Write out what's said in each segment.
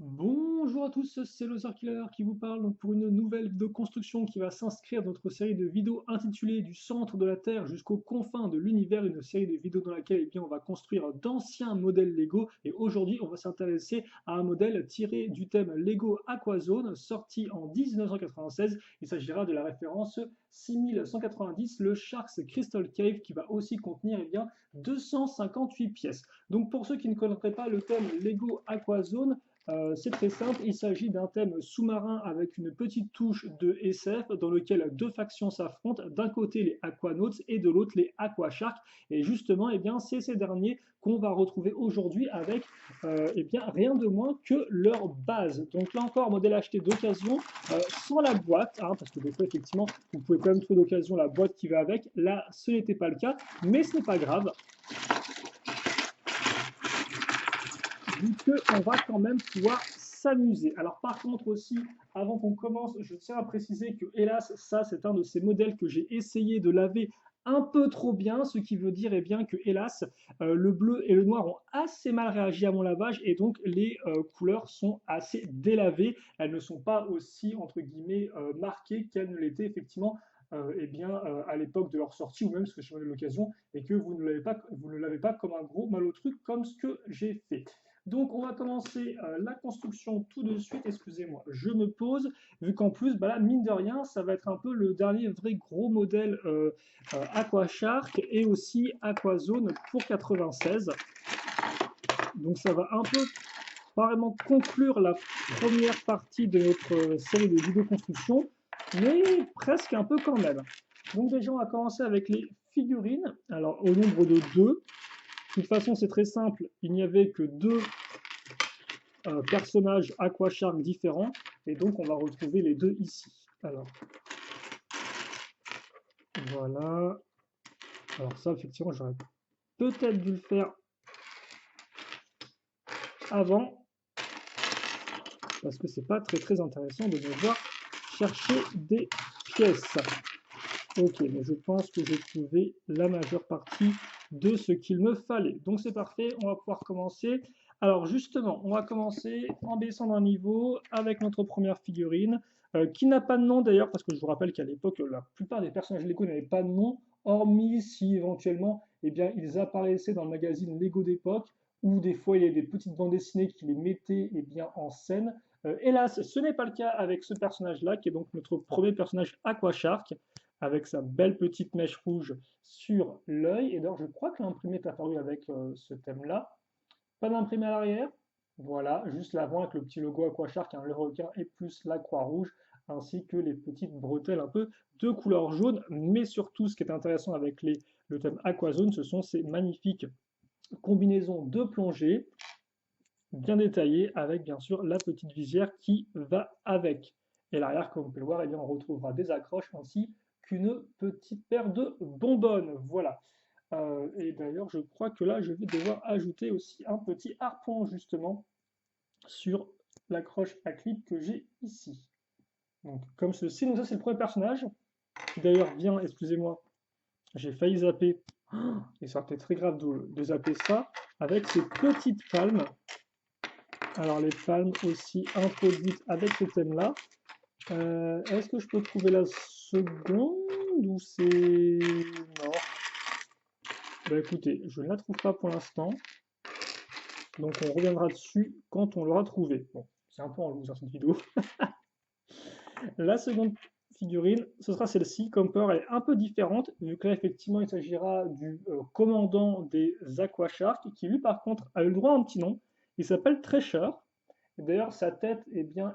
Bonjour à tous, c'est le Killer qui vous parle donc pour une nouvelle vidéo construction qui va s'inscrire dans notre série de vidéos intitulée Du centre de la Terre jusqu'aux confins de l'univers, une série de vidéos dans laquelle on va construire d'anciens modèles Lego. Et aujourd'hui, on va s'intéresser à un modèle tiré du thème Lego Aquazone, sorti en 1996. Il s'agira de la référence 6190, le Sharks Crystal Cave, qui va aussi contenir 258 pièces. Donc pour ceux qui ne connaîtraient pas le thème Lego Aquazone, c'est très simple, il s'agit d'un thème sous-marin avec une petite touche de SF dans lequel deux factions s'affrontent, d'un côté les Aquanauts et de l'autre les Aquasharks. Et justement, c'est ces derniers qu'on va retrouver aujourd'hui avec rien de moins que leur base. Donc là encore, modèle acheté d'occasion, sans la boîte, hein, parce que des fois, effectivement, vous pouvez quand même trouver d'occasion la boîte qui va avec. Là, ce n'était pas le cas, mais ce n'est pas grave, vu qu'on va quand même pouvoir s'amuser. Alors par contre aussi, avant qu'on commence, je tiens à préciser que hélas, ça c'est un de ces modèles que j'ai essayé de laver un peu trop bien, ce qui veut dire que hélas, le bleu et le noir ont assez mal réagi à mon lavage et donc les couleurs sont assez délavées. Elles ne sont pas aussi entre guillemets marquées qu'elles ne l'étaient effectivement à l'époque de leur sortie ou même ce que j'ai eu l'occasion et que vous ne l'avez pas comme un gros malotruc comme ce que j'ai fait. Donc, on va commencer la construction tout de suite. Excusez-moi, je me pose, vu qu'en plus, bah là, mine de rien, ça va être un peu le dernier vrai gros modèle Aquashark et aussi Aquazone pour 96. Donc, ça va un peu vraiment conclure la première partie de notre série de vidéos construction, mais presque un peu quand même. Donc, déjà, on va commencer avec les figurines. Alors, au nombre de deux. De toute façon, c'est très simple. Il n'y avait que deux personnages Aquashark différents, et donc on va retrouver les deux ici. Alors, voilà. Alors ça, effectivement, j'aurais peut-être dû le faire avant, parce que c'est pas très intéressant de devoir chercher des pièces. Ok, mais je pense que j'ai trouvé la majeure partie de ce qu'il me fallait. Donc c'est parfait, on va pouvoir commencer. Alors justement, on va commencer en baissant d'un niveau avec notre première figurine, qui n'a pas de nom d'ailleurs, parce que je vous rappelle qu'à l'époque, la plupart des personnages Lego n'avaient pas de nom, hormis si éventuellement ils apparaissaient dans le magazine Lego d'époque, ou des fois il y a des petites bandes dessinées qui les mettaient en scène. Hélas, ce n'est pas le cas avec ce personnage-là, qui est donc notre premier personnage Aquashark avec sa belle petite mèche rouge sur l'œil. Et d'ailleurs, je crois que l'imprimé est apparu avec ce thème-là. Pas d'imprimé à l'arrière. Voilà, juste l'avant avec le petit logo Aquashark, le requin et plus la croix rouge, ainsi que les petites bretelles un peu de couleur jaune. Mais surtout, ce qui est intéressant avec le thème Aquazone, ce sont ces magnifiques combinaisons de plongée, bien détaillées, avec bien sûr la petite visière qui va avec. Et l'arrière, comme vous pouvez le voir, on retrouvera des accroches ainsi qu'une petite paire de bonbonnes. Voilà. Et d'ailleurs, je crois que là, je vais devoir ajouter aussi un petit harpon, justement, sur l'accroche à clip que j'ai ici. Donc, comme ceci. Donc, ça, c'est le premier personnage, qui d'ailleurs vient, excusez-moi, j'ai failli zapper, et ça aurait été très grave de zapper ça, avec ces petites palmes. Alors, les palmes aussi introduites avec ce thème-là. Est-ce que je peux trouver la seconde ou c'est... Non. Bah écoutez, je ne la trouve pas pour l'instant. Donc on reviendra dessus quand on l'aura trouvé. Bon, c'est un peu en loser cette vidéo. La seconde figurine, ce sera celle-ci. Comme peur, elle est un peu différente, vu que là, effectivement, il s'agira du commandant des Aquasharks, qui lui, par contre, a eu le droit à un petit nom. Il s'appelle Treasure. D'ailleurs, sa tête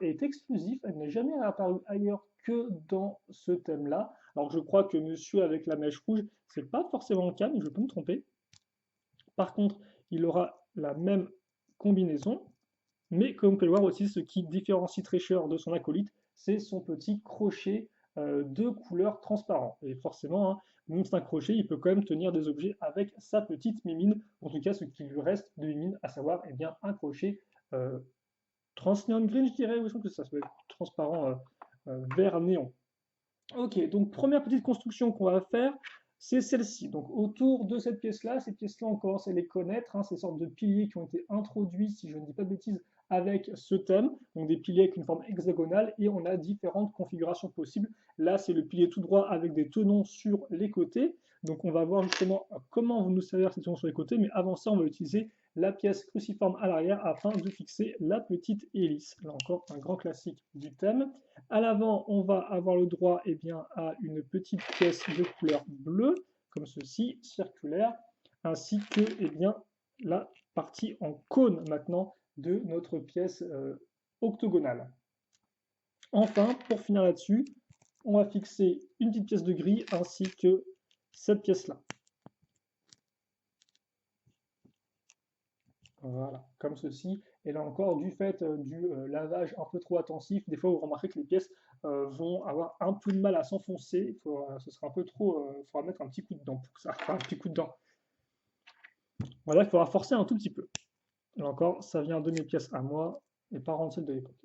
est exclusive, elle n'est jamais apparue ailleurs que dans ce thème-là. Alors je crois que monsieur avec la mèche rouge, c'est pas forcément le cas, mais je peux me tromper. Par contre, il aura la même combinaison, mais comme vous pouvez le voir aussi, ce qui différencie Treasure de son acolyte, c'est son petit crochet de couleur transparent. Et forcément, hein, même si c'est un crochet, il peut quand même tenir des objets avec sa petite mimine, en tout cas ce qui lui reste de mimine, à savoir un crochet transnéon green, je dirais, oui, je pense que ça peut être transparent vert néon. Ok, donc première petite construction qu'on va faire, c'est celle-ci. Donc autour de cette pièce-là, ces pièces-là, on commence à les connaître, hein, ces sortes de piliers qui ont été introduits, si je ne dis pas de bêtises, avec ce thème, donc des piliers avec une forme hexagonale, et on a différentes configurations possibles. Là, c'est le pilier tout droit avec des tenons sur les côtés. Donc on va voir justement comment nous servir ces tenons sur les côtés, mais avant ça, on va utiliser la pièce cruciforme à l'arrière afin de fixer la petite hélice. Là encore, un grand classique du thème. À l'avant, on va avoir le droit à une petite pièce de couleur bleue, comme ceci, circulaire, ainsi que la partie en cône maintenant de notre pièce octogonale. Enfin, pour finir là-dessus, on va fixer une petite pièce de gris ainsi que cette pièce-là. Voilà, comme ceci. Et là encore, du fait du lavage un peu trop intensif, des fois vous remarquez que les pièces vont avoir un peu de mal à s'enfoncer. Ce sera un peu trop. Il faudra mettre un petit coup de dent pour que ça. Enfin, un petit coup de dent. Voilà, il faudra forcer un tout petit peu. Là encore, ça vient de mes pièces à moi et pas rendre celles de l'époque.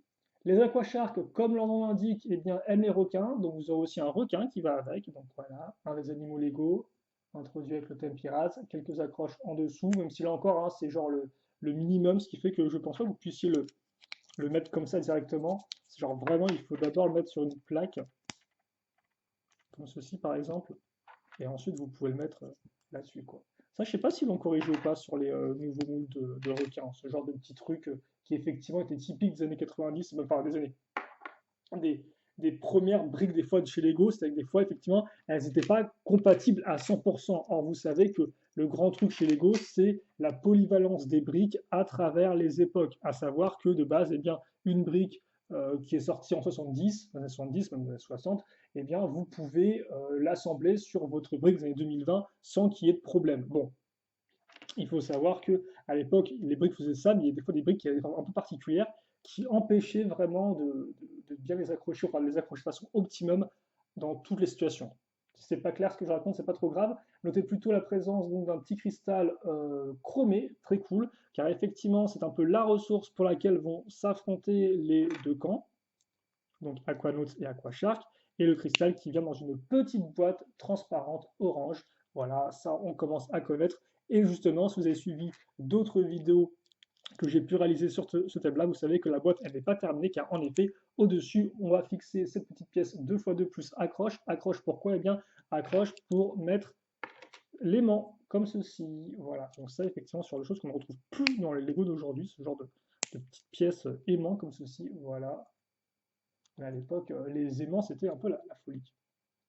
Les aquasharks, comme leur nom l'indique, aiment les requins. Donc vous aurez aussi un requin qui va avec. Donc voilà, un des animaux légaux, introduit avec le thème pirate, quelques accroches en dessous, même si là encore, hein, c'est genre le minimum, ce qui fait que je pense pas que vous puissiez le mettre comme ça directement. C'est genre vraiment, il faut d'abord le mettre sur une plaque, comme ceci par exemple, et ensuite vous pouvez le mettre là-dessus, quoi. Ça, je sais pas s'ils l'ont corrigé ou pas sur les nouveaux moules de requins, ce genre de petits trucs qui effectivement étaient typiques des années 90, enfin des années, des, des premières briques des fois de chez Lego, c'est-à-dire que des fois, effectivement, elles n'étaient pas compatibles à 100%. Or, vous savez que le grand truc chez Lego, c'est la polyvalence des briques à travers les époques. À savoir que de base, une brique qui est sortie en 70, même dans les années 60, vous pouvez l'assembler sur votre brique des années 2020 sans qu'il y ait de problème. Bon, il faut savoir que à l'époque, les briques faisaient ça, mais il y a des fois des briques qui étaient un peu particulières qui empêchaient vraiment de bien les accrocher, enfin de les accrocher de façon optimum dans toutes les situations. Si c'est pas clair ce que je raconte, c'est pas trop grave. Notez plutôt la présence d'un petit cristal chromé, très cool, car effectivement c'est un peu la ressource pour laquelle vont s'affronter les deux camps, donc Aquanauts et Aquashark, et le cristal qui vient dans une petite boîte transparente orange. Voilà, ça on commence à connaître. Et justement, si vous avez suivi d'autres vidéos que j'ai pu réaliser sur ce thème-là, vous savez que la boîte elle n'est pas terminée car en effet, au-dessus, on va fixer cette petite pièce 2x2 plus accroche. Accroche pourquoi? Accroche pour mettre l'aimant comme ceci. Voilà, donc ça effectivement sur des choses qu'on ne retrouve plus dans les Lego d'aujourd'hui, ce genre de petites pièces aimants comme ceci. Voilà. Mais à l'époque, les aimants, c'était un peu la folie.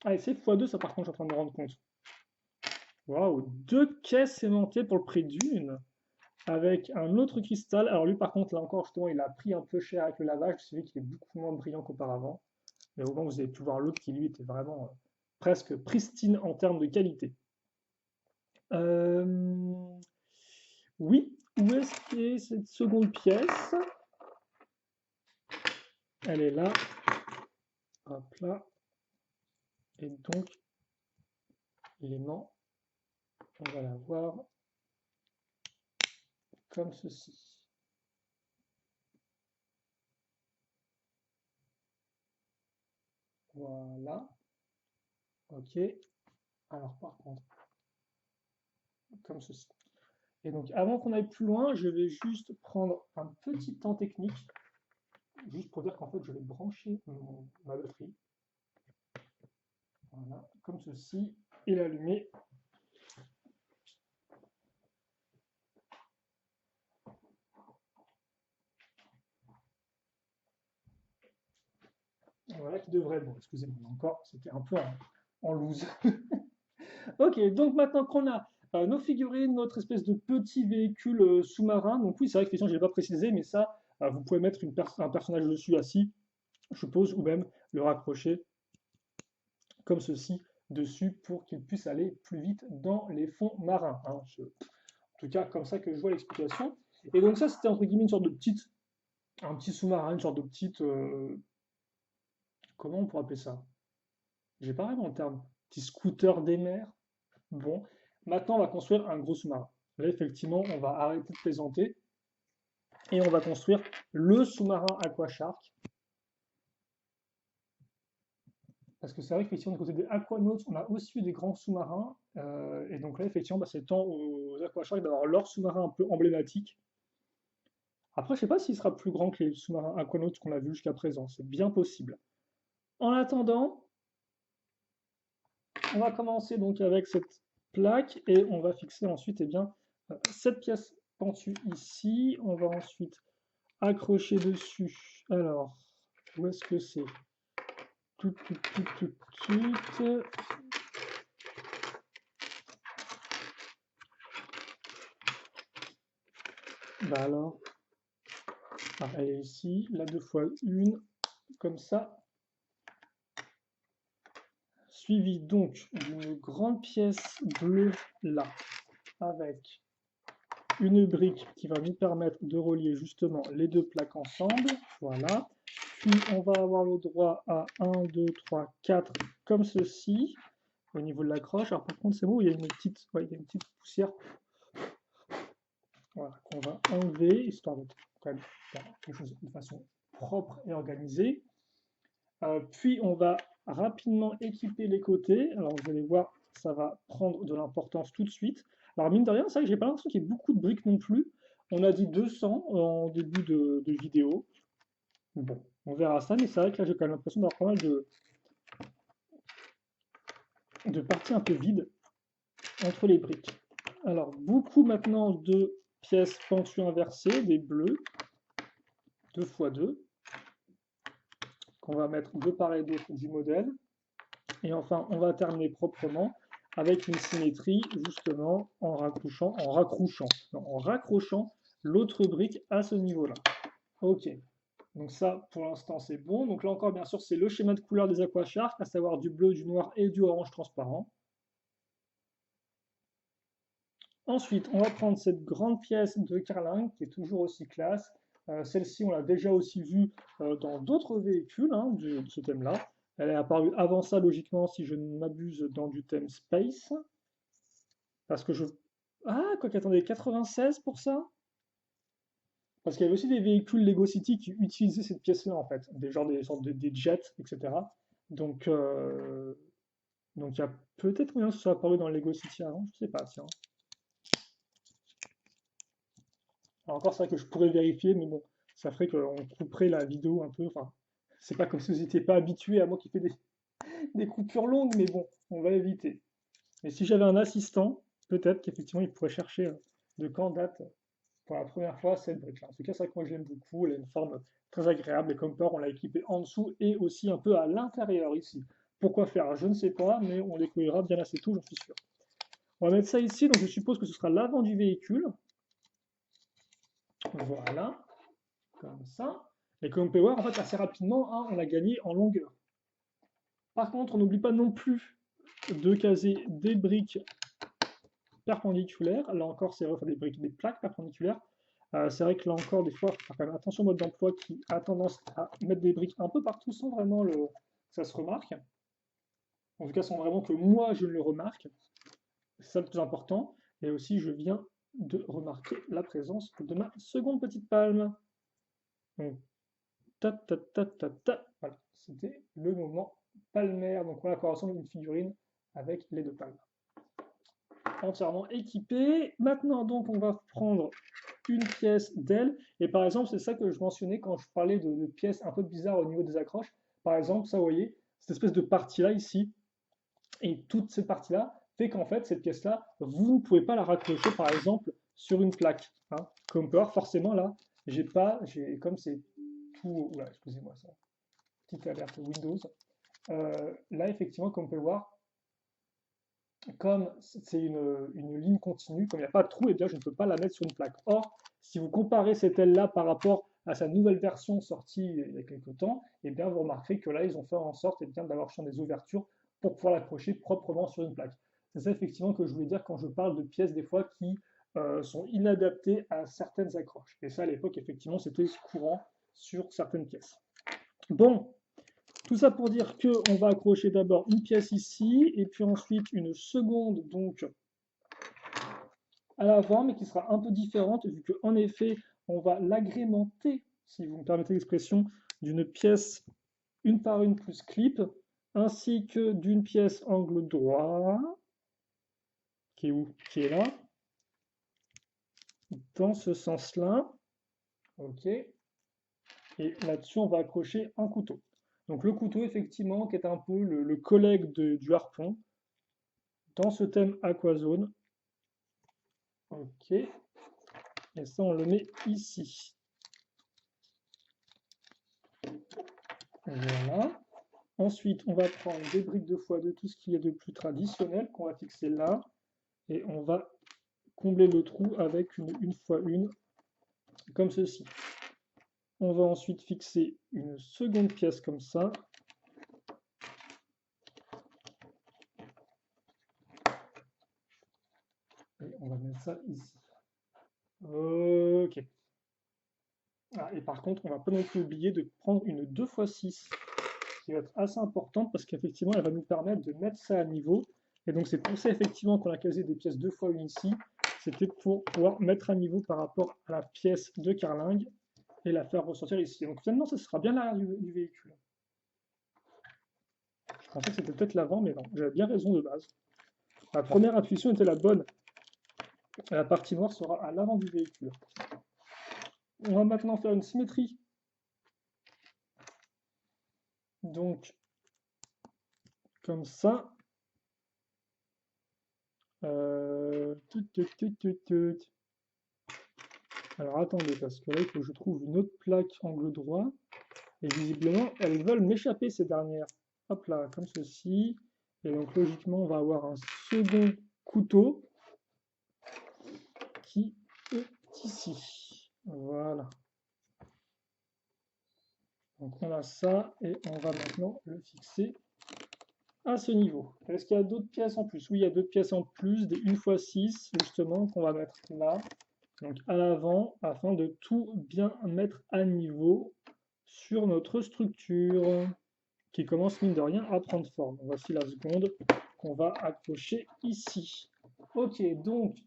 Allez, c'est x2, ça par contre, je suis en train de me rendre compte. Waouh, 2 caisses aimantées pour le prix d'une. Avec un autre cristal. Alors lui, par contre, là encore, justement, il a pris un peu cher avec le lavage. Vous savez qu'il est beaucoup moins brillant qu'auparavant. Mais au moins, vous avez pu voir l'autre qui, lui, était vraiment presque pristine en termes de qualité. Oui, où est-ce qu'est cette seconde pièce? Elle est là. Hop là. Et donc, l'aimant, on va la voir comme ceci. Voilà. Ok. Alors par contre, comme ceci. Et donc avant qu'on aille plus loin, je vais juste prendre un petit temps technique, juste pour dire qu'en fait je vais brancher ma batterie. Voilà, comme ceci, et l'allumer. Voilà qui devrait être bon. Excusez-moi encore, c'était un peu en loose. Ok, donc maintenant qu'on a nos figurines, notre espèce de petit véhicule sous-marin, donc oui, c'est vrai que je ne l'ai pas précisé, mais ça, vous pouvez mettre un personnage dessus assis, je suppose, ou même le raccrocher comme ceci dessus pour qu'il puisse aller plus vite dans les fonds marins. Hein. En tout cas, comme ça que je vois l'explication. Et donc ça, c'était entre guillemets une sorte de un petit sous-marin, une sorte de petite, comment on pourrait appeler ça? J'ai pas vraiment le terme. Petit scooter des mers. Bon, maintenant on va construire un gros sous-marin. Là, effectivement, on va arrêter de plaisanter et on va construire le sous-marin Aquashark. Parce que c'est vrai qu'effectivement, du côté des Aquanauts, on a aussi eu des grands sous-marins. Et donc là, effectivement, c'est le temps aux Aquashark d'avoir leur sous-marin un peu emblématique. Après, je sais pas s'il sera plus grand que les sous-marins Aquanaut qu'on a vu jusqu'à présent. C'est bien possible. En attendant, on va commencer donc avec cette plaque et on va fixer ensuite eh bien, cette pièce pentue ici. On va ensuite accrocher dessus. Alors, où est-ce que c'est? Tout. Bah alors, elle est ici, là 2 fois 1, comme ça. Suivi donc d'une grande pièce bleue là, avec une brique qui va nous permettre de relier justement les deux plaques ensemble. Voilà. Puis on va avoir le droit à 1, 2, 3, 4 comme ceci au niveau de l'accroche. Alors par contre c'est beau, il y a une petite, il y a une petite poussière, voilà, qu'on va enlever, histoire de quand même faire quelque chose de façon propre et organisée. Puis on va rapidement équiper les côtés. Alors vous allez voir, ça va prendre de l'importance tout de suite. Alors mine de rien, c'est vrai que j'ai pas l'impression qu'il y ait beaucoup de briques non plus. On a dit 200 en début de vidéo. Bon, on verra ça, mais c'est vrai que là j'ai quand même l'impression d'avoir pas mal de parties un peu vides entre les briques. Alors beaucoup maintenant de pièces pentues inversées, des bleus, 2 x 2, qu'on va mettre de part et d'autre du modèle. Et enfin, on va terminer proprement avec une symétrie, justement, en raccrochant l'autre brique à ce niveau-là. Ok, donc ça, pour l'instant, c'est bon. Donc là encore, bien sûr, c'est le schéma de couleur des Aquashark, à savoir du bleu, du noir et du orange transparent. Ensuite, on va prendre cette grande pièce de carlingue, qui est toujours aussi classe. Celle-ci, on l'a déjà aussi vue dans d'autres véhicules de ce thème-là. Elle est apparue avant ça, logiquement, si je ne m'abuse, dans du thème Space. Parce que je... Ah, quoi qu'attendez, 96 pour ça? Parce qu'il y avait aussi des véhicules Lego City qui utilisaient cette pièce-là, en fait. Des genres, des sortes des jets, etc. Donc, donc il y a peut-être moyen que ce soit apparu dans le Lego City avant, je sais pas, tiens. Alors encore, c'est vrai que je pourrais vérifier, mais bon, ça ferait qu'on couperait la vidéo un peu. Enfin, c'est pas comme si vous n'étiez pas habitué à moi qui fais des coupures longues, mais bon, on va éviter. Mais si j'avais un assistant, peut-être qu'effectivement, il pourrait chercher de quand date pour la première fois cette brique-là. En tout cas, c'est vrai que moi, je l'aime beaucoup. Elle a une forme très agréable. Et comme peur, on l'a équipé en dessous et aussi un peu à l'intérieur ici. Pourquoi faire? Je ne sais pas, mais on découvrira bien assez tôt, j'en suis sûr. On va mettre ça ici, donc je suppose que ce sera l'avant du véhicule. Voilà, comme ça. Et comme on peut voir, en fait, assez rapidement, on a gagné en longueur. Par contre, on n'oublie pas non plus de caser des briques perpendiculaires. Là encore, c'est vrai, enfin, des plaques perpendiculaires. C'est vrai que là encore, des fois, il faut faire quand même attention au mode d'emploi qui a tendance à mettre des briques un peu partout sans vraiment que ça se remarque. En tout cas, sans vraiment que moi je le remarque. C'est ça le plus important. Et aussi, je viens de remarquer la présence de ma seconde petite palme. Donc, voilà, c'était le moment palmaire. Donc, voilà à quoi ressemble une figurine avec les deux palmes. Entièrement équipée. Maintenant, donc, on va prendre une pièce d'aile. Et par exemple, c'est ça que je mentionnais quand je parlais de pièces un peu bizarres au niveau des accroches. Par exemple, ça, vous voyez, cette espèce de partie-là ici, et toute cette partie-là fait qu'en fait, cette pièce-là, vous ne pouvez pas la raccrocher, par exemple, sur une plaque. Comme peut voir, forcément, là, comme c'est tout, oula, excusez-moi ça, petite alerte Windows. Là, effectivement, comme on peut le voir, comme c'est une ligne continue, comme il n'y a pas de trou, et eh bien je ne peux pas la mettre sur une plaque. Or, si vous comparez cette aile-là par rapport à sa nouvelle version sortie il y a quelques temps, et eh bien vous remarquerez que là, ils ont fait en sorte d'avoir des ouvertures pour pouvoir l'accrocher proprement sur une plaque. C'est ça effectivement que je voulais dire quand je parle de pièces des fois qui sont inadaptées à certaines accroches. Et ça, à l'époque, effectivement, c'était courant sur certaines pièces. Bon, tout ça pour dire qu'on va accrocher d'abord une pièce ici, et puis ensuite une seconde donc à l'avant, mais qui sera un peu différente, vu qu'en effet, on va l'agrémenter, si vous me permettez l'expression, d'une pièce une par une plus clip, ainsi que d'une pièce angle droit, qui est où? Qui est là, dans ce sens-là. Ok. Et là-dessus, on va accrocher un couteau. Donc le couteau, effectivement, qui est un peu le collègue du harpon dans ce thème aquazone. Ok. Et ça, on le met ici. Voilà. Ensuite, on va prendre des briques de x2, tout ce qu'il y a de plus traditionnel, qu'on va fixer là. Et on va combler le trou avec une 1x1, comme ceci. On va ensuite fixer une seconde pièce comme ça. Et on va mettre ça ici. Ok. Ah, et par contre, on va pas non plus oublier de prendre une 2x6, qui va être assez importante parce qu'effectivement, elle va nous permettre de mettre ça à niveau. Et donc, c'est pour ça, effectivement, qu'on a casé des pièces 2x1 ici. C'était pour pouvoir mettre à niveau par rapport à la pièce de carlingue et la faire ressortir ici. Donc, finalement, ça sera bien l'arrière du véhicule. Je pensais que c'était peut-être l'avant, mais non, j'avais bien raison de base. La première intuition était la bonne. La partie noire sera à l'avant du véhicule. On va maintenant faire une symétrie. Donc, comme ça. Alors attendez, parce que là, il faut que je trouve une autre plaque angle droit. Et visiblement, elles veulent m'échapper, ces dernières. Hop là, comme ceci. Et donc, logiquement, on va avoir un second couteau qui est ici. Voilà. Donc, on a ça et on va maintenant le fixer à ce niveau. Est-ce qu'il y a d'autres pièces en plus? Oui, il y a d'autres pièces en plus, des 1x6, justement, qu'on va mettre là. Donc à l'avant, afin de tout bien mettre à niveau sur notre structure, qui commence mine de rien à prendre forme. Voici la seconde qu'on va accrocher ici. Ok, donc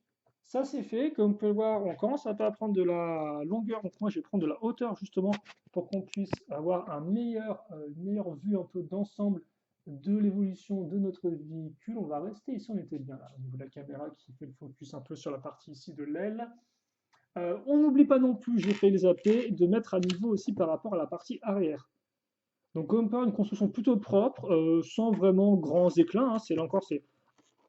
ça c'est fait. Comme vous pouvez voir, on commence à pas prendre de la longueur, donc moi je vais prendre de la hauteur justement pour qu'on puisse avoir une meilleure vue un peu d'ensemble de l'évolution de notre véhicule. On va rester ici, on était bien là, au niveau de la caméra qui fait le focus un peu sur la partie ici de l'aile. On n'oublie pas non plus, j'ai fait les zapper, de mettre à niveau aussi par rapport à la partie arrière. Donc comme par une construction plutôt propre, sans vraiment grands éclats, hein, c'est là encore,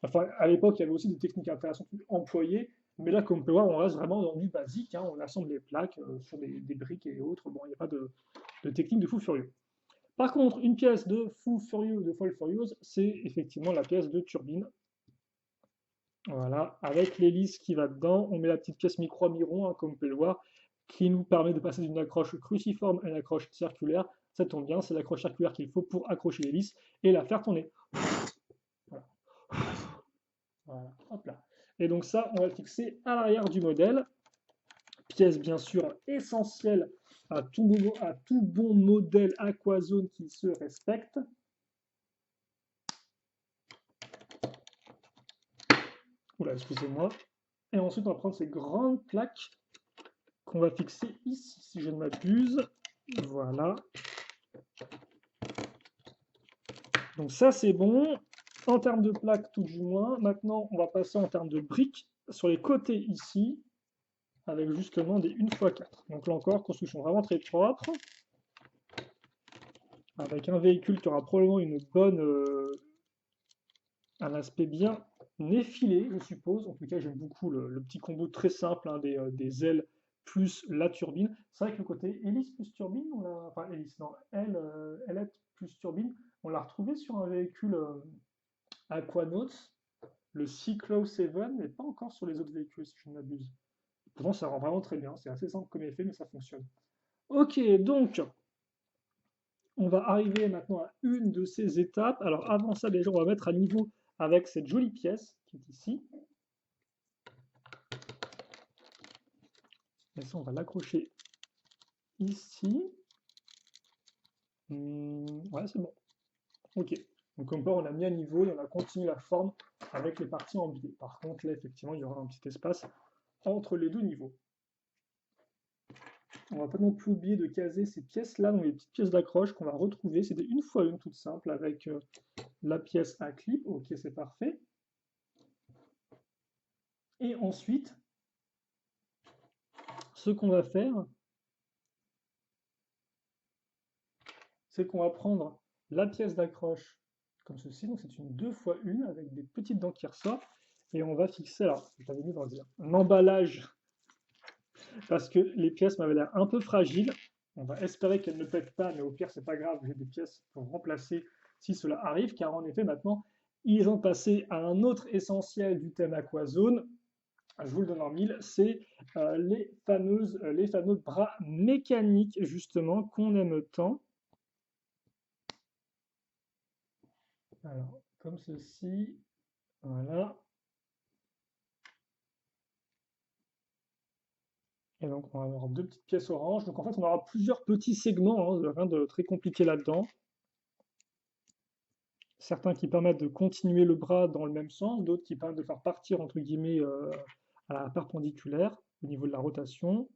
enfin à l'époque il y avait aussi des techniques intéressantes employées, mais là comme on peut voir on reste vraiment dans du basique, hein, on assemble les plaques sur des briques et autres, bon il n'y a pas de technique de fou furieux. Par contre une pièce de fou furieux, de folle furieuse, c'est effectivement la pièce de turbine. Voilà, avec l'hélice qui va dedans, on met la petite pièce micro-miron, hein, comme vous pouvez le voir, qui nous permet de passer d'une accroche cruciforme à une accroche circulaire. Ça tombe bien, c'est l'accroche circulaire qu'il faut pour accrocher l'hélice et la faire tourner. Voilà. Voilà, hop là. Et donc ça, on va le fixer à l'arrière du modèle. Pièce bien sûr essentielle à tout bon modèle aquazone qui se respecte. Oula, excusez-moi. Et ensuite, on va prendre ces grandes plaques qu'on va fixer ici, si je ne m'abuse. Voilà. Donc ça, c'est bon. En termes de plaques, tout du moins. Maintenant, on va passer en termes de briques sur les côtés ici, avec justement des 1x4. Donc là encore, construction vraiment très propre, avec un véhicule qui aura probablement un aspect bien effilé, je suppose. En tout cas, j'aime beaucoup le petit combo très simple, hein, des ailes plus la turbine. C'est vrai que le côté hélice plus turbine, enfin hélice, non, ailette plus turbine, on l'a retrouvé sur un véhicule Aquanauts, le Cyclo 7, mais pas encore sur les autres véhicules, si je ne m'abuse. Pourtant, ça rend vraiment très bien. C'est assez simple comme effet, mais ça fonctionne. Ok, donc, on va arriver maintenant à une de ces étapes. Alors, avant ça, déjà, on va mettre à niveau avec cette jolie pièce qui est ici. Et ça, on va l'accrocher ici. Ouais, c'est bon. Ok. Donc, comme quoi, on a mis à niveau et on a continué la forme avec les parties en biais. Par contre, là, effectivement, il y aura un petit espace entre les deux niveaux. On va pas non plus oublier de caser ces pièces-là, donc les petites pièces d'accroche qu'on va retrouver. C'est des 1x1 toutes simples avec la pièce à clip. Ok, c'est parfait. Et ensuite, ce qu'on va faire, c'est qu'on va prendre la pièce d'accroche comme ceci, donc c'est une 2 x 1 avec des petites dents qui ressortent, et on va fixer, alors je t'avais mis dans un emballage parce que les pièces m'avaient l'air un peu fragiles. On va espérer qu'elles ne pètent pas, mais au pire, c'est pas grave, j'ai des pièces pour remplacer si cela arrive, car en effet, maintenant, ils ont passé à un autre essentiel du thème Aquazone. Je vous le donne en mille, c'est les fameux bras mécaniques, justement, qu'on aime tant. Alors, comme ceci, voilà. Et donc, on va avoir deux petites pièces oranges. Donc, en fait, on aura plusieurs petits segments, hein, rien de très compliqué là-dedans. Certains qui permettent de continuer le bras dans le même sens, d'autres qui permettent de faire partir, entre guillemets, à la perpendiculaire, au niveau de la rotation.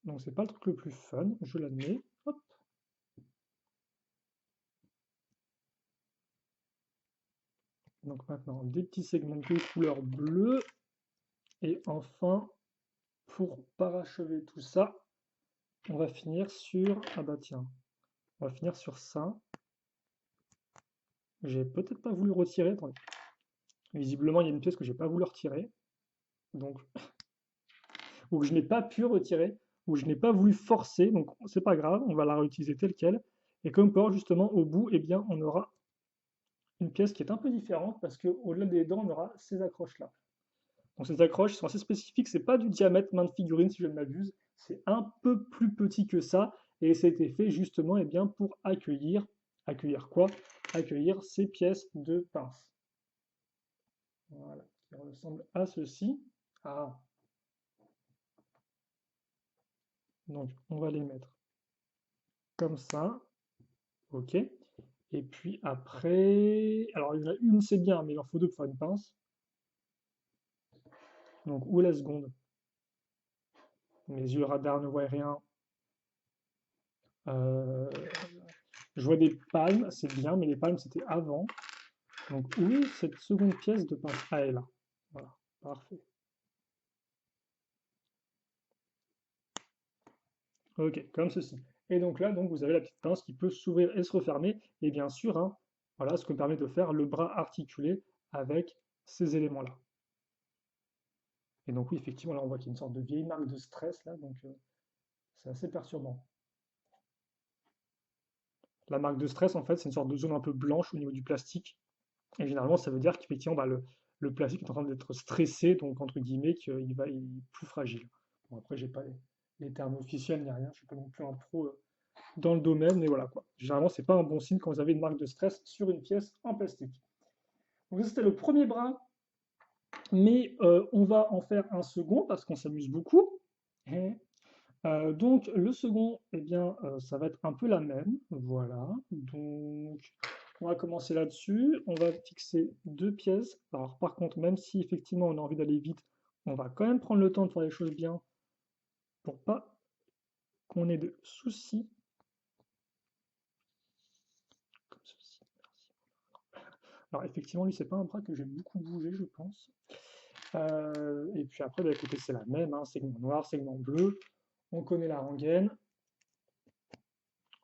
Donc, c'est pas le truc le plus fun, je l'admets. Hop. Donc, maintenant, des petits segments de couleur bleue. Et enfin, pour parachever tout ça, on va finir sur... Ah bah tiens, on va finir sur ça. J'ai peut-être pas voulu retirer. Attendez. Visiblement, il y a une pièce que j'ai pas voulu retirer. Donc, ou que je n'ai pas pu retirer, ou je n'ai pas voulu forcer. Donc, c'est pas grave, on va la réutiliser telle quelle. Et comme port, justement, au bout, eh bien, on aura une pièce qui est un peu différente parce qu'au-delà des dents, on aura ces accroches-là. Donc, ces accroches sont assez spécifiques. C'est pas du diamètre main de figurine, si je ne m'abuse. C'est un peu plus petit que ça. Et c'était fait justement, eh bien, pour accueillir quoi? Accueillir ces pièces de pince. Voilà, qui ressemble à ceci. Ah, donc on va les mettre comme ça. Ok. Et puis après, alors il y en a une, c'est bien, mais il en faut deux pour faire une pince. Donc où est la seconde? Mes yeux radar ne voient rien. Euh, je vois des palmes, c'est bien, mais les palmes c'était avant. Donc où est cette seconde pièce de pince? Ah, elle est là. Voilà, parfait. Ok, comme ceci. Et donc là, donc, vous avez la petite pince qui peut s'ouvrir et se refermer. Et bien sûr, hein, voilà ce que permet de faire le bras articulé avec ces éléments-là. Et donc oui, effectivement, là on voit qu'il y a une sorte de vieille marque de stress là, donc c'est assez perturbant. La marque de stress, en fait, c'est une sorte de zone un peu blanche au niveau du plastique. Et généralement, ça veut dire qu'effectivement, bah, le plastique est en train d'être stressé, donc entre guillemets, il est plus fragile. Bon, après, j'ai pas les termes officiels ni rien, je suis pas non plus un pro dans le domaine, mais voilà quoi. Généralement, c'est pas un bon signe quand vous avez une marque de stress sur une pièce en plastique. Donc ça, c'était le premier bras, mais on va en faire un second parce qu'on s'amuse beaucoup. Et, donc le second, eh bien, ça va être un peu la même. Voilà. Donc on va commencer là-dessus. On va fixer deux pièces. Alors par contre, même si effectivement on a envie d'aller vite, on va quand même prendre le temps de faire les choses bien pour pas qu'on ait de soucis. Comme ceci. Alors effectivement, lui, c'est pas un bras que j'ai beaucoup bougé, je pense. Et puis après, bah, écoutez, c'est la même, hein, segment noir, segment bleu. On connaît la rengaine.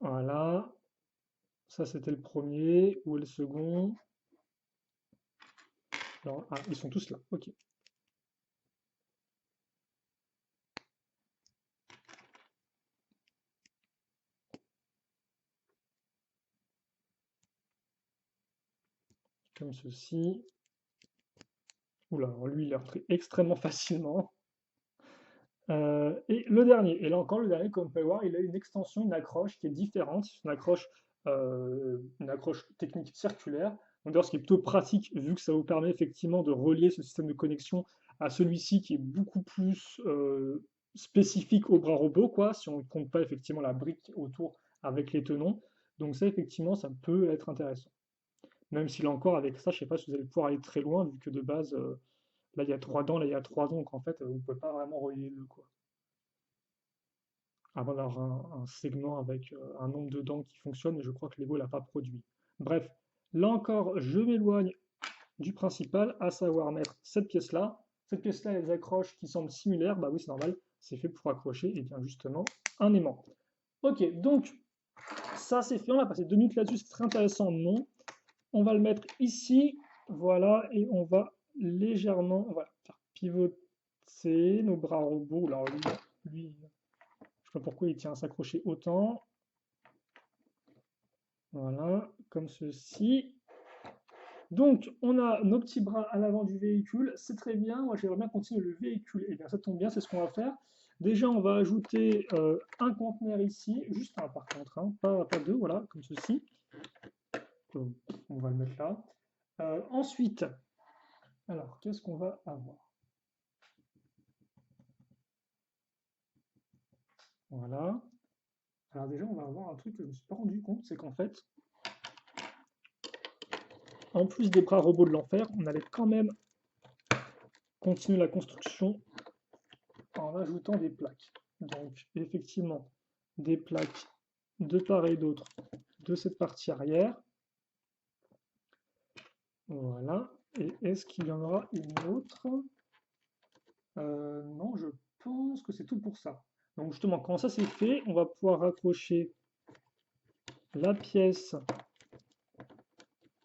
Voilà. Ça, c'était le premier. Où est le second? Alors, ah, ils sont tous là. Ok. Comme ceci. Oula, alors lui, il est rentré extrêmement facilement. Et le dernier. Et là encore, le dernier, comme on peut voir, il a une extension, une accroche qui est différente. C'est une accroche technique circulaire. Donc d'ailleurs, ce qui est plutôt pratique, vu que ça vous permet effectivement de relier ce système de connexion à celui-ci qui est beaucoup plus spécifique au bras robot, quoi, si on ne compte pas effectivement la brique autour avec les tenons. Donc ça, effectivement, ça peut être intéressant. Même si là encore, avec ça, je ne sais pas si vous allez pouvoir aller très loin, vu que de base, là, il y a trois dents, là, il y a trois dents, donc en fait, vous ne pouvez pas vraiment relier les deux, quoi. Avant d'avoir un segment avec un nombre de dents qui fonctionne, mais je crois que Lego l'a pas produit. Bref, là encore, je m'éloigne du principal, à savoir mettre cette pièce-là. Cette pièce-là, les accroches qui semblent similaires, bah oui, c'est normal, c'est fait pour accrocher, et bien justement, un aimant. Ok, donc ça c'est fait, on a passé 2 minutes là-dessus, c'est très intéressant, non. On va le mettre ici, voilà, et on va légèrement, on va faire pivoter nos bras robots. Alors lui, je sais pas pourquoi il tient à s'accrocher autant. Voilà, comme ceci. Donc, on a nos petits bras à l'avant du véhicule, c'est très bien. Moi, j'aimerais bien continuer le véhicule. Et bien, ça tombe bien, c'est ce qu'on va faire. Déjà, on va ajouter un conteneur ici, juste un par contre, hein, pas deux, voilà, comme ceci. On va le mettre là. Ensuite, alors, qu'est-ce qu'on va avoir? Voilà. Alors déjà, on va avoir un truc que je ne me suis pas rendu compte, c'est qu'en fait, en plus des bras robots de l'enfer, on allait quand même continuer la construction en ajoutant des plaques. Donc, effectivement, des plaques de part et d'autre de cette partie arrière. Voilà. Et est-ce qu'il y en aura une autre? Non, je pense que c'est tout pour ça. Donc justement, quand ça c'est fait, on va pouvoir raccrocher la pièce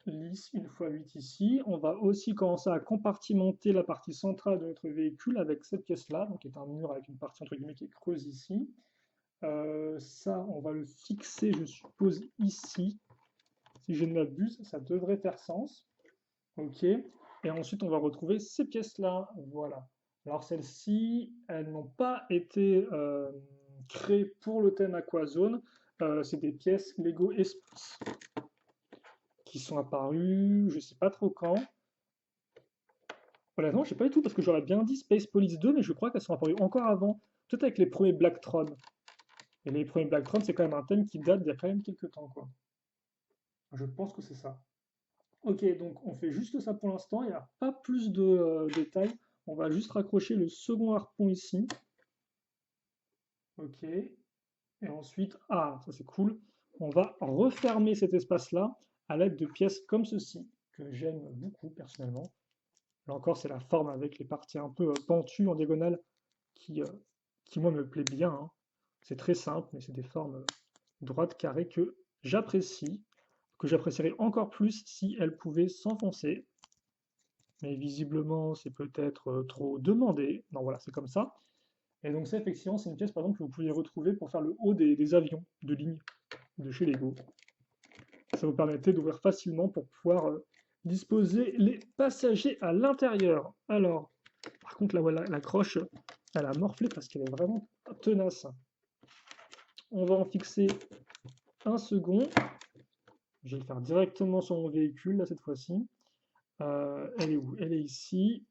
lisse 1x8 ici. On va aussi commencer à compartimenter la partie centrale de notre véhicule avec cette pièce-là, donc qui est un mur avec une partie entre guillemets qui est creuse ici. Ça, on va le fixer, je suppose, ici. Si je ne m'abuse, ça devrait faire sens. Ok. Et ensuite, on va retrouver ces pièces-là. Voilà. Alors, celles-ci, elles n'ont pas été créées pour le thème Aquazone. C'est des pièces Lego Espace qui sont apparues, je ne sais pas trop quand. Honnêtement, je ne sais pas du tout parce que j'aurais bien dit Space Police 2, mais je crois qu'elles sont apparues encore avant. Peut-être avec les premiers Blacktron. Et les premiers Blacktron, c'est quand même un thème qui date d'il y a quand même quelques temps, quoi. Je pense que c'est ça. Ok, donc on fait juste ça pour l'instant, il n'y a pas plus de détails. On va juste raccrocher le second harpon ici. Ok, et ensuite, ah, ça c'est cool, on va refermer cet espace-là à l'aide de pièces comme ceci, que j'aime beaucoup personnellement. Là encore, c'est la forme avec les parties un peu pentues en diagonale qui, euh, qui moi me plaît bien, hein. C'est très simple, mais c'est des formes droites, carrées que j'apprécierais encore plus si elles pouvaient s'enfoncer. Mais visiblement, c'est peut-être trop demandé. Non, voilà, c'est comme ça. Et donc ça, effectivement, c'est une pièce, par exemple, que vous pouvez retrouver pour faire le haut des avions de ligne de chez Lego. Ça vous permettait d'ouvrir facilement pour pouvoir disposer les passagers à l'intérieur. Alors, par contre, là, voilà, la croche, elle a morflé parce qu'elle est vraiment tenace. On va en fixer un second. Je vais le faire directement sur mon véhicule, là, cette fois-ci. Elle est où? Elle est ici.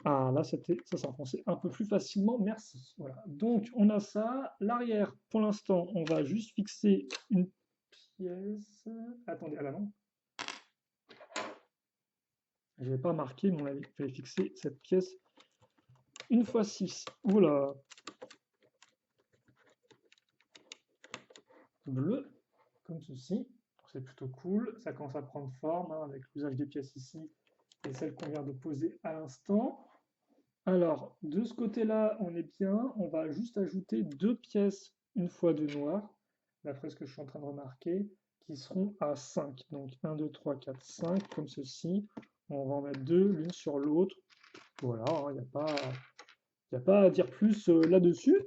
Ah, là, ça s'enfonçait un peu plus facilement, merci. Voilà. Donc, on a ça. L'arrière, pour l'instant, on va juste fixer une pièce. Attendez, ah là non. Je n'avais pas marqué, mais il fallait fixer cette pièce une fois 6. Oula. Bleu, comme ceci. C'est plutôt cool. Ça commence à prendre forme hein, avec l'usage des pièces ici et celle qu'on vient de poser à l'instant. Alors, de ce côté-là, on est bien. On va juste ajouter 2 pièces une fois de noir, d'après ce que je suis en train de remarquer, qui seront à 5. Donc 1, 2, 3, 4, 5, comme ceci. On va en mettre 2 l'une sur l'autre. Voilà, il n'y a pas à dire plus là-dessus.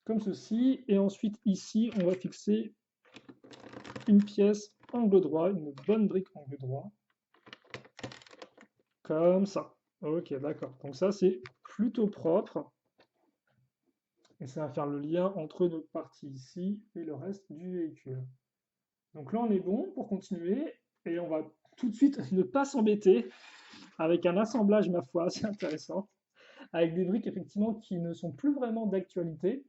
Comme ceci. Et ensuite, ici, on va fixer une pièce angle droit, une bonne brique angle droit. Comme ça. Ok, d'accord. Donc ça, c'est plutôt propre. Et ça va faire le lien entre notre partie ici et le reste du véhicule. Donc là, on est bon pour continuer. Et on va tout de suite ne pas s'embêter avec un assemblage, ma foi, assez intéressant. Avec des briques, effectivement, qui ne sont plus vraiment d'actualité.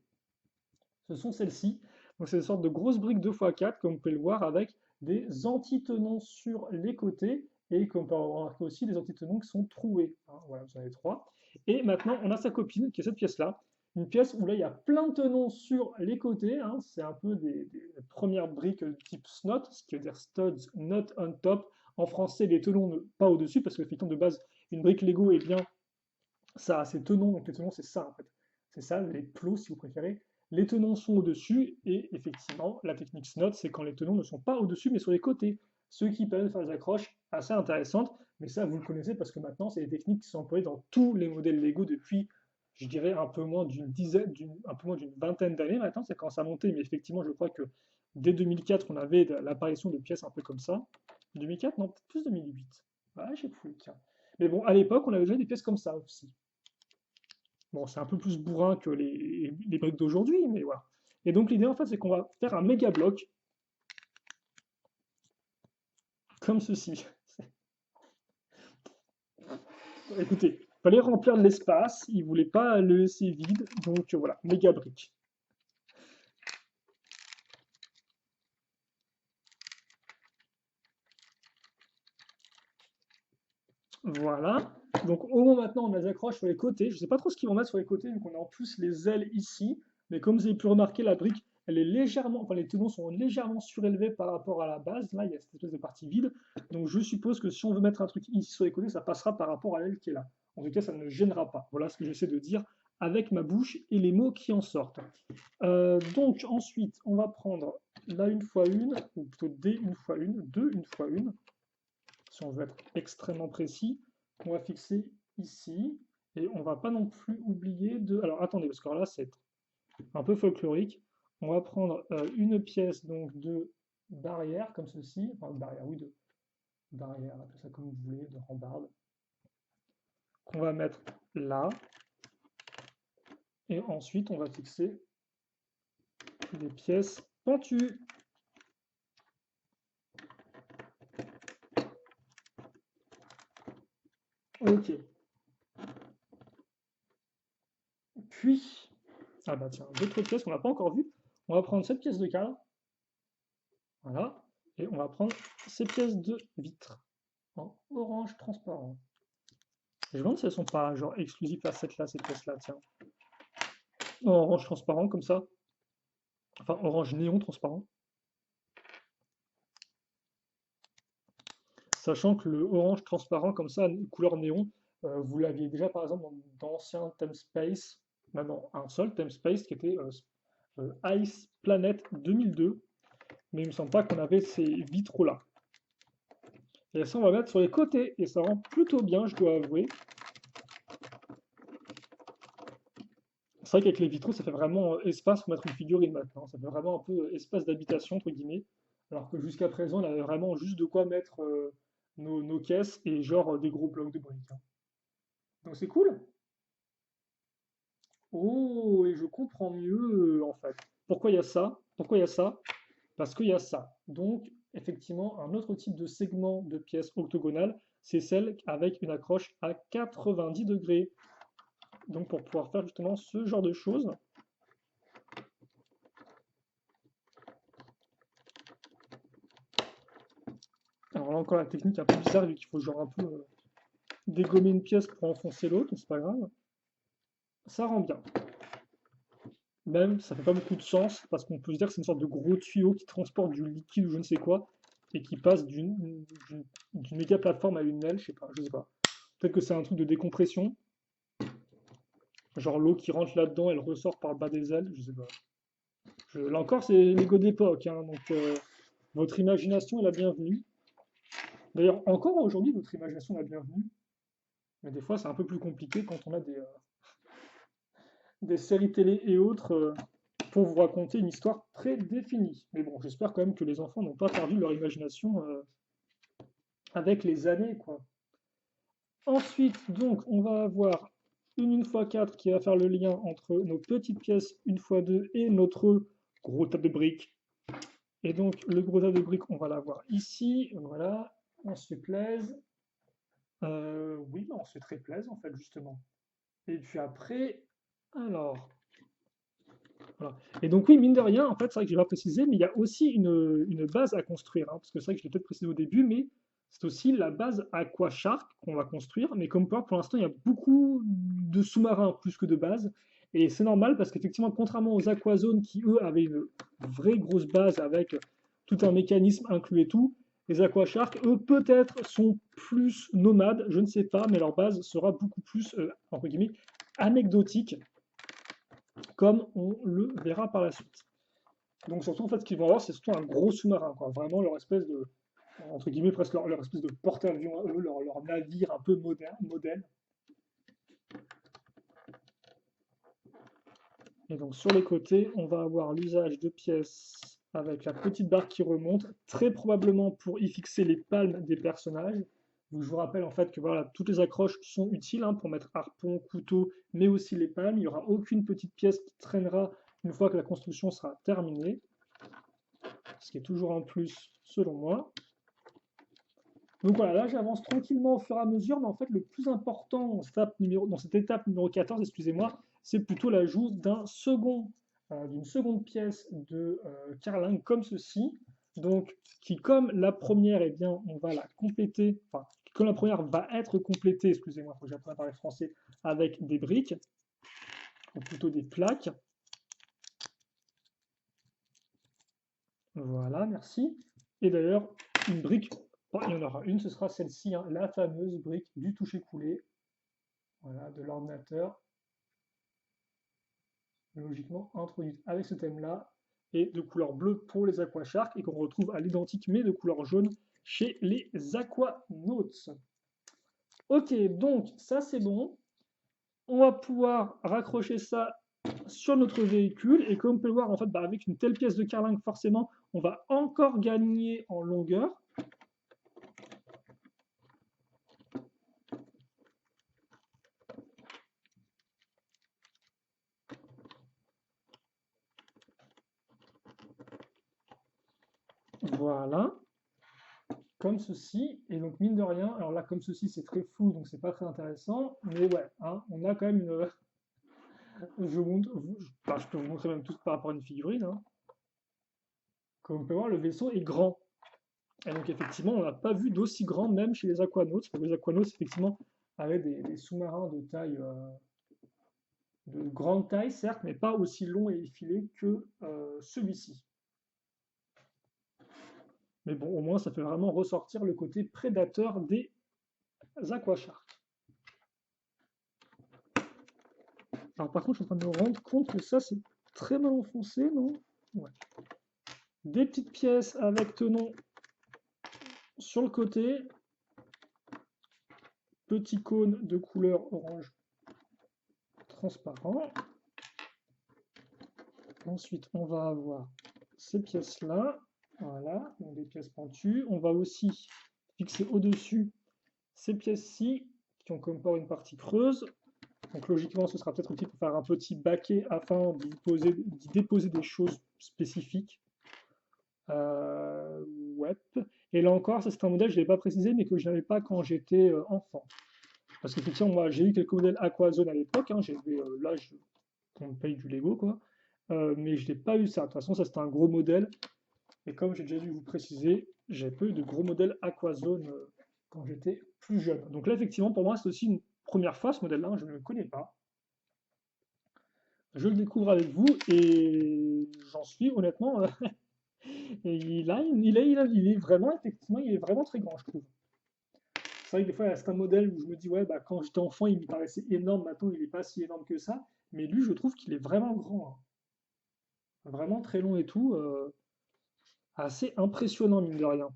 Ce sont celles-ci. Donc c'est une sorte de grosses briques 2x4, comme vous pouvez le voir, avec des antitenons sur les côtés. Et comme on peut remarquer aussi, des antitenons qui sont troués. Hein, voilà, vous en avez 3. Et maintenant, on a sa copine, qui est cette pièce-là. Une pièce où là, il y a plein de tenons sur les côtés. Hein, c'est un peu des premières briques type SNOT, ce qui veut dire Studs Not on Top. En français, les tenons pas au-dessus, parce que effectivement, de base, une brique Lego est bien Ça, c'est tenons, donc les tenons, c'est ça en fait. C'est ça, les plots si vous préférez. Les tenons sont au-dessus, et effectivement, la technique snot, c'est quand les tenons ne sont pas au-dessus, mais sur les côtés. Ce qui permet de faire des accroches assez intéressantes, mais ça, vous le connaissez parce que maintenant, c'est des techniques qui sont employées dans tous les modèles Lego depuis, je dirais, un peu moins d'une dizaine, un peu moins d'une vingtaine d'années maintenant, ça commence à monter, mais effectivement, je crois que dès 2004, on avait l'apparition de pièces un peu comme ça. 2004? Non, peut-être plus 2008. Ouais, je sais plus, tiens. Mais bon, à l'époque, on avait déjà des pièces comme ça aussi. Bon, c'est un peu plus bourrin que les briques d'aujourd'hui, mais voilà. Et donc l'idée en fait, c'est qu'on va faire un méga bloc comme ceci. Écoutez, il fallait remplir de l'espace, il voulait pas le laisser vide, donc voilà, méga brique. Voilà. Donc au moins maintenant, on a des accroches sur les côtés. Je ne sais pas trop ce qu'ils vont mettre sur les côtés, donc on a en plus les ailes ici. Mais comme vous avez pu remarquer, la brique, elle est légèrement, enfin les tenons sont légèrement surélevés par rapport à la base. Là, il y a cette espèce de partie vide. Donc je suppose que si on veut mettre un truc ici sur les côtés, ça passera par rapport à l'aile qui est là. En tout cas, ça ne gênera pas. Voilà ce que j'essaie de dire avec ma bouche et les mots qui en sortent. Donc ensuite, on va prendre là une fois une, ou plutôt des une fois une, deux une fois une, si on veut être extrêmement précis, qu'on va fixer ici. Et on va pas non plus oublier de... Alors attendez, parce que là c'est un peu folklorique. On va prendre une pièce donc de barrière comme ceci, enfin de barrière, oui, de barrière, appelez ça comme vous voulez, de rambarde, qu'on va mettre là. Et ensuite on va fixer des pièces pentues. Ok. Puis, ah bah tiens, d'autres pièces qu'on n'a pas encore vues. On va prendre cette pièce de cadre. Voilà. Et on va prendre ces pièces de vitre en orange transparent. Je me demande si elles sont pas genre exclusives à cette là, ces pièces-là, tiens. En orange transparent comme ça. Enfin, orange néon transparent. Sachant que le orange transparent comme ça, couleur néon, vous l'aviez déjà par exemple dans d'anciens Theme Space, même dans un seul Theme Space qui était Ice Planet 2002. Mais il me semble pas qu'on avait ces vitraux-là. Et ça, on va mettre sur les côtés, et ça rend plutôt bien, je dois avouer. C'est vrai qu'avec les vitraux, ça fait vraiment espace pour mettre une figurine maintenant. Ça fait vraiment un peu espace d'habitation, entre guillemets. Alors que jusqu'à présent, on avait vraiment juste de quoi mettre nos caisses et genre des gros blocs de briques, hein. Donc c'est cool. Oh, et je comprends mieux en fait. Pourquoi il y a ça? Pourquoi il y a ça? Parce qu'il y a ça. Donc, effectivement, un autre type de segment de pièces octogonales, c'est celle avec une accroche à 90 degrés. Donc, pour pouvoir faire justement ce genre de choses. Alors là encore, la technique est un peu bizarre vu qu'il faut genre un peu dégommer une pièce pour enfoncer l'autre, mais c'est pas grave. Ça rend bien. Même, ça fait pas beaucoup de sens, parce qu'on peut se dire que c'est une sorte de gros tuyau qui transporte du liquide ou je ne sais quoi, et qui passe d'une méga plateforme à une aile, je sais pas. Peut-être que c'est un truc de décompression, genre l'eau qui rentre là-dedans, elle ressort par le bas des ailes, je sais pas. Là encore, c'est Lego d'époque, hein, donc votre imagination est la bienvenue. D'ailleurs, encore aujourd'hui, votre imagination est la bienvenue, mais des fois, c'est un peu plus compliqué quand on a des séries télé et autres pour vous raconter une histoire très définie. Mais bon, j'espère quand même que les enfants n'ont pas perdu leur imagination avec les années, quoi. Ensuite, donc, on va avoir une 1x4 qui va faire le lien entre nos petites pièces 1x2 et notre gros tas de briques. Et donc, le gros tas de briques, on va l'avoir ici. Voilà, on se plaise. Oui, on se très plaise, en fait, justement. Et puis après, alors, voilà. Et donc oui, mine de rien, en fait, c'est vrai que je l'ai pas précisé, mais il y a aussi une base à construire, hein, parce que c'est vrai que je l'ai peut-être précisé au début, mais c'est aussi la base Aquashark qu'on va construire, mais comme pour l'instant, il y a beaucoup de sous-marins plus que de bases, et c'est normal parce qu'effectivement, contrairement aux Aquazones qui, eux, avaient une vraie grosse base avec tout un mécanisme inclus et tout, Les aquasharks, eux, peut-être sont plus nomades, je ne sais pas, mais leur base sera beaucoup plus, entre guillemets, anecdotique, comme on le verra par la suite. Donc surtout, en fait, ce qu'ils vont avoir, c'est surtout un gros sous-marin, quoi. Vraiment leur espèce de, entre guillemets, presque leur espèce de porte-avions à eux, leur navire un peu moderne. Et donc sur les côtés, on va avoir l'usage de pièces avec la petite barre qui remonte, très probablement pour y fixer les palmes des personnages. Donc, je vous rappelle en fait que voilà, toutes les accroches sont utiles hein, pour mettre harpon, couteau, mais aussi les palmes. Il n'y aura aucune petite pièce qui traînera une fois que la construction sera terminée, ce qui est toujours un plus selon moi. Donc voilà, là j'avance tranquillement au fur et à mesure, mais en fait le plus important dans cette étape numéro 14, excusez-moi, c'est plutôt l'ajout d'une seconde pièce de carlingue comme ceci, donc qui comme la première, eh bien on va la compléter, enfin comme la première va être complétée, excusez-moi, il faut que j'apprenne à parler français, avec des briques, ou plutôt des plaques. Voilà, merci. Et d'ailleurs, une brique, bon, il y en aura une, ce sera celle-ci, hein, la fameuse brique du toucher-coulé, voilà, de l'ordinateur, logiquement introduite avec ce thème-là, et de couleur bleue pour les aquasharks, et qu'on retrouve à l'identique, mais de couleur jaune, chez les aquanautes. Ok, donc ça c'est bon. On va pouvoir raccrocher ça sur notre véhicule, et comme on peut le voir, en fait, bah, avec une telle pièce de carlingue, forcément, on va encore gagner en longueur. Voilà, comme ceci. Et donc, mine de rien, alors là, comme ceci, c'est très flou, donc c'est pas très intéressant. Mais ouais, hein, on a quand même une. Je peux vous montrer même tout par rapport à une figurine. Hein. Comme on peut voir, le vaisseau est grand. Et donc, effectivement, on n'a pas vu d'aussi grand même chez les aquanautes. Les aquanautes, effectivement, avaient des sous-marins de taille, de grande taille, certes, mais pas aussi long et effilé que celui-ci. Mais bon, au moins, ça fait vraiment ressortir le côté prédateur des aquasharks. Alors par contre, je suis en train de me rendre compte que ça, c'est très mal enfoncé, non? Ouais. Des petites pièces avec tenon sur le côté. Petit cône de couleur orange transparent. Ensuite, on va avoir ces pièces-là. Voilà, donc des pièces pentues. On va aussi fixer au-dessus ces pièces-ci qui ont comme port une partie creuse. Donc logiquement, ce sera peut-être utile pour faire un petit baquet afin d'y déposer des choses spécifiques. Ouais. Et là encore, ça c'est un modèle, je ne l'ai pas précisé, mais que je n'avais pas quand j'étais enfant. Parce qu'effectivement, moi j'ai eu quelques modèles Aquazone à l'époque, hein, on paye du Lego, quoi. Mais je n'ai pas eu ça. De toute façon, ça c'était un gros modèle. Et comme j'ai déjà dû vous préciser, j'ai pas eu de gros modèles Aquazone quand j'étais plus jeune. Donc là, effectivement, pour moi, c'est aussi une première fois ce modèle-là, hein, je ne le connais pas. Je le découvre avec vous et j'en suis honnêtement. Et il est vraiment, effectivement, il est vraiment très grand, je trouve. C'est vrai que des fois, il y a certains modèles où je me dis, ouais, bah, quand j'étais enfant, il me paraissait énorme, maintenant, il n'est pas si énorme que ça. Mais lui, je trouve qu'il est vraiment grand. Hein. Vraiment très long et tout. Assez impressionnant, mine de rien.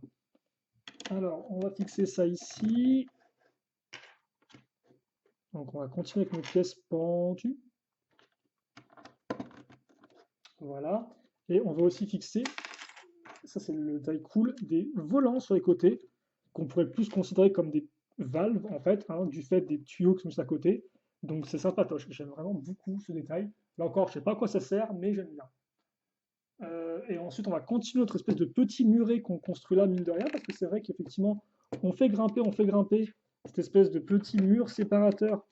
Alors, on va fixer ça ici. Donc, on va continuer avec nos pièces pentues. Voilà. Et on va aussi fixer, ça c'est le taille cool, des volants sur les côtés, qu'on pourrait plus considérer comme des valves, en fait, hein, du fait des tuyaux qui sont juste à côté. Donc, c'est sympatoche. J'aime vraiment beaucoup ce détail. Là encore, je ne sais pas à quoi ça sert, mais j'aime bien. Et ensuite, on va continuer notre espèce de petit muret qu'on construit là, mine de rien, parce que c'est vrai qu'effectivement, on fait grimper cette espèce de petit mur séparateur,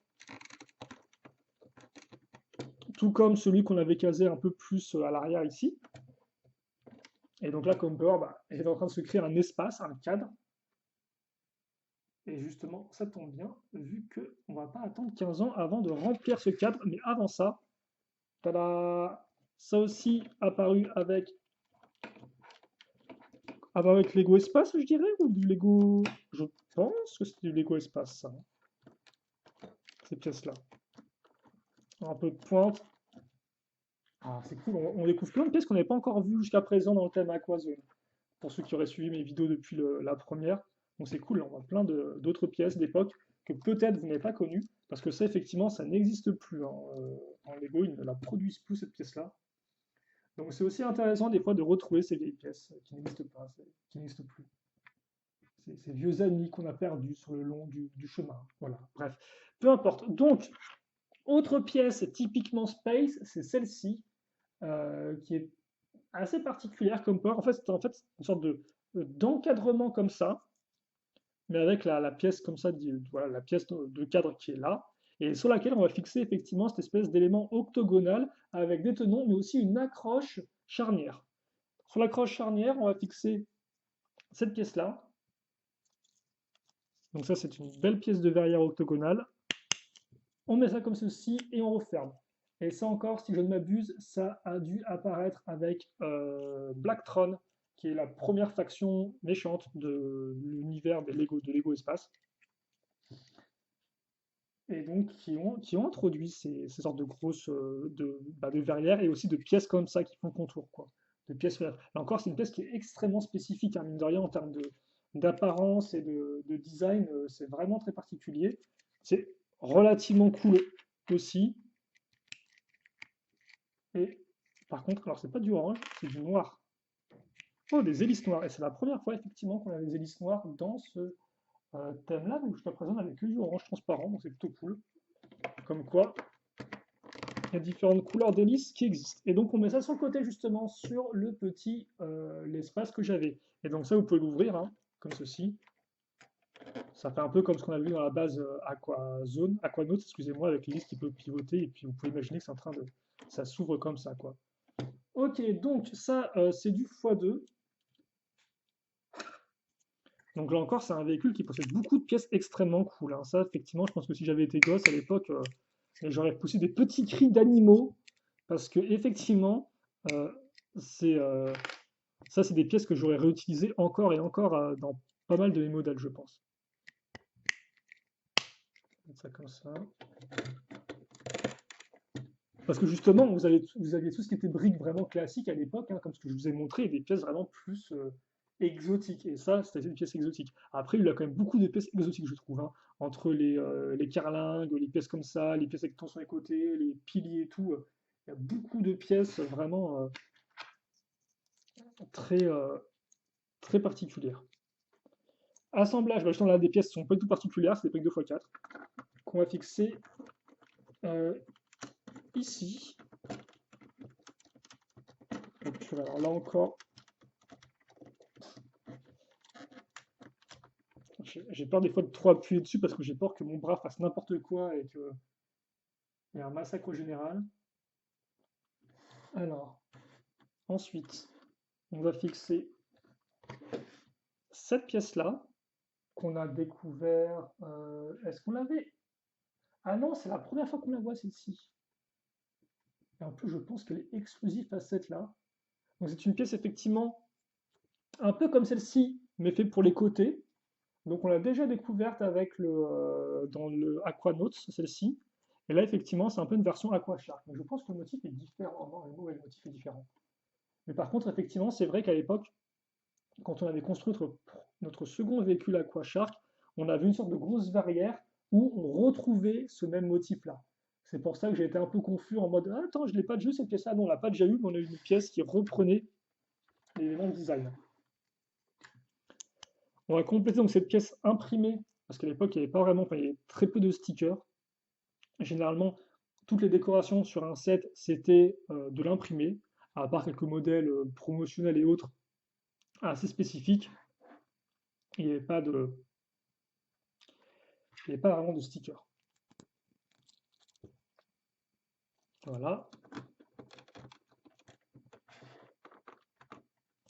tout comme celui qu'on avait casé un peu plus à l'arrière ici. Et donc là, comme on peut voir, bah, il est en train de se créer un espace, un cadre. Et justement, ça tombe bien, vu qu'on ne va pas attendre 15 ans avant de remplir ce cadre. Mais avant ça, tada, ça aussi apparu avec Ah bah avec Lego Espace, je dirais, ou du Lego... Je pense que c'est du Lego Espace, ça, hein, ces pièces-là. Un peu de pointe. Ah, c'est cool, on découvre plein de pièces qu'on n'avait pas encore vues jusqu'à présent dans le thème Aquazone. Pour ceux qui auraient suivi mes vidéos depuis la première. Donc c'est cool, on voit plein d'autres pièces d'époque que peut-être vous n'avez pas connues, parce que ça, effectivement, ça n'existe plus, hein. En Lego, ils ne la produisent plus, cette pièce-là. Donc c'est aussi intéressant des fois de retrouver ces vieilles pièces qui n'existent pas, qui n'existent plus. Ces vieux amis qu'on a perdus sur le long du chemin. Voilà, bref. Peu importe. Donc, autre pièce typiquement Space, c'est celle-ci, qui est assez particulière comme port. En fait, c'est une sorte d'encadrement comme ça, mais avec la pièce comme ça, voilà, la pièce de cadre qui est là, et sur laquelle on va fixer effectivement cette espèce d'élément octogonal avec des tenons, mais aussi une accroche charnière. Sur l'accroche charnière, on va fixer cette pièce-là. Donc ça, c'est une belle pièce de verrière octogonale. On met ça comme ceci et on referme. Et ça encore, si je ne m'abuse, ça a dû apparaître avec Blacktron, qui est la première faction méchante de l'univers de Lego Espace. Et donc qui ont introduit ces sortes de grosses de verrières et aussi de pièces comme ça qui font contour, quoi. De pièces, là encore, c'est une pièce qui est extrêmement spécifique, hein, mine de rien, en termes d'apparence et de design, c'est vraiment très particulier. C'est relativement cool aussi. Et par contre, alors c'est pas du orange, c'est du noir. Oh, des hélices noires. Et c'est la première fois effectivement qu'on a des hélices noires dans ce thème-là. Donc jusqu'à présent, on avait que du orange transparent, donc c'est plutôt cool. Comme quoi, il y a différentes couleurs d'hélices qui existent. Et donc on met ça sur le côté justement sur le petit l'espace que j'avais. Et donc ça, vous pouvez l'ouvrir, hein, comme ceci. Ça fait un peu comme ce qu'on a vu dans la base Aquanaut, excusez-moi, avec l'hélice qui peut pivoter. Et puis vous pouvez imaginer que c'est en train de... Ça s'ouvre comme ça, quoi. Ok, donc ça, c'est du x2. Donc là encore, c'est un véhicule qui possède beaucoup de pièces extrêmement cool, hein. Ça, effectivement, je pense que si j'avais été gosse à l'époque, j'aurais poussé des petits cris d'animaux, parce que effectivement, euh, c'est ça, c'est des pièces que j'aurais réutilisées encore et encore dans pas mal de mes modèles, je pense. Mettre ça comme ça. Parce que justement, vous aviez tout ce qui était briques vraiment classiques à l'époque, hein, comme ce que je vous ai montré, et des pièces vraiment plus exotiques. Et ça, c'était une pièce exotique. Après, il y a quand même beaucoup de pièces exotiques, je trouve, hein, entre les carlingues, les pièces comme ça, les pièces avec ton sur les côtés, les piliers et tout. Il y a beaucoup de pièces vraiment très, très particulières. Assemblage, bah, justement, là, des pièces qui sont pas du tout particulières, c'est des briques 2x4 qu'on va fixer euh, ici. Donc, alors là encore, j'ai peur des fois de trop appuyer dessus parce que j'ai peur que mon bras fasse n'importe quoi et qu'il y ait un massacre général. Alors, ensuite, on va fixer cette pièce-là qu'on a découvert. Est-ce qu'on l'avait? Ah non, c'est la première fois qu'on la voit celle-ci. Et en plus, je pense qu'elle est exclusive à cette-là. Donc c'est une pièce effectivement un peu comme celle-ci, mais fait pour les côtés. Donc on l'a déjà découverte avec dans le Aquanaut, celle-ci. Et là, effectivement, c'est un peu une version Aquashark. Mais je pense que le motif est différent. Non, le motif est différent. Mais par contre, effectivement, c'est vrai qu'à l'époque, quand on avait construit notre second véhicule Aquashark, on avait une sorte de grosse verrière où on retrouvait ce même motif-là. C'est pour ça que j'ai été un peu confus en mode ah, attends, je l'ai pas déjà eu cette pièce-là. Non, on l'a pas déjà eu, mais on a eu une pièce qui reprenait l'élément de design. On va compléter donc cette pièce imprimée, parce qu'à l'époque, il n'y avait pas vraiment, enfin, il y avait très peu de stickers. Généralement, toutes les décorations sur un set, c'était de l'imprimé, à part quelques modèles promotionnels et autres assez spécifiques. Il n'y avait pas vraiment de stickers. Voilà.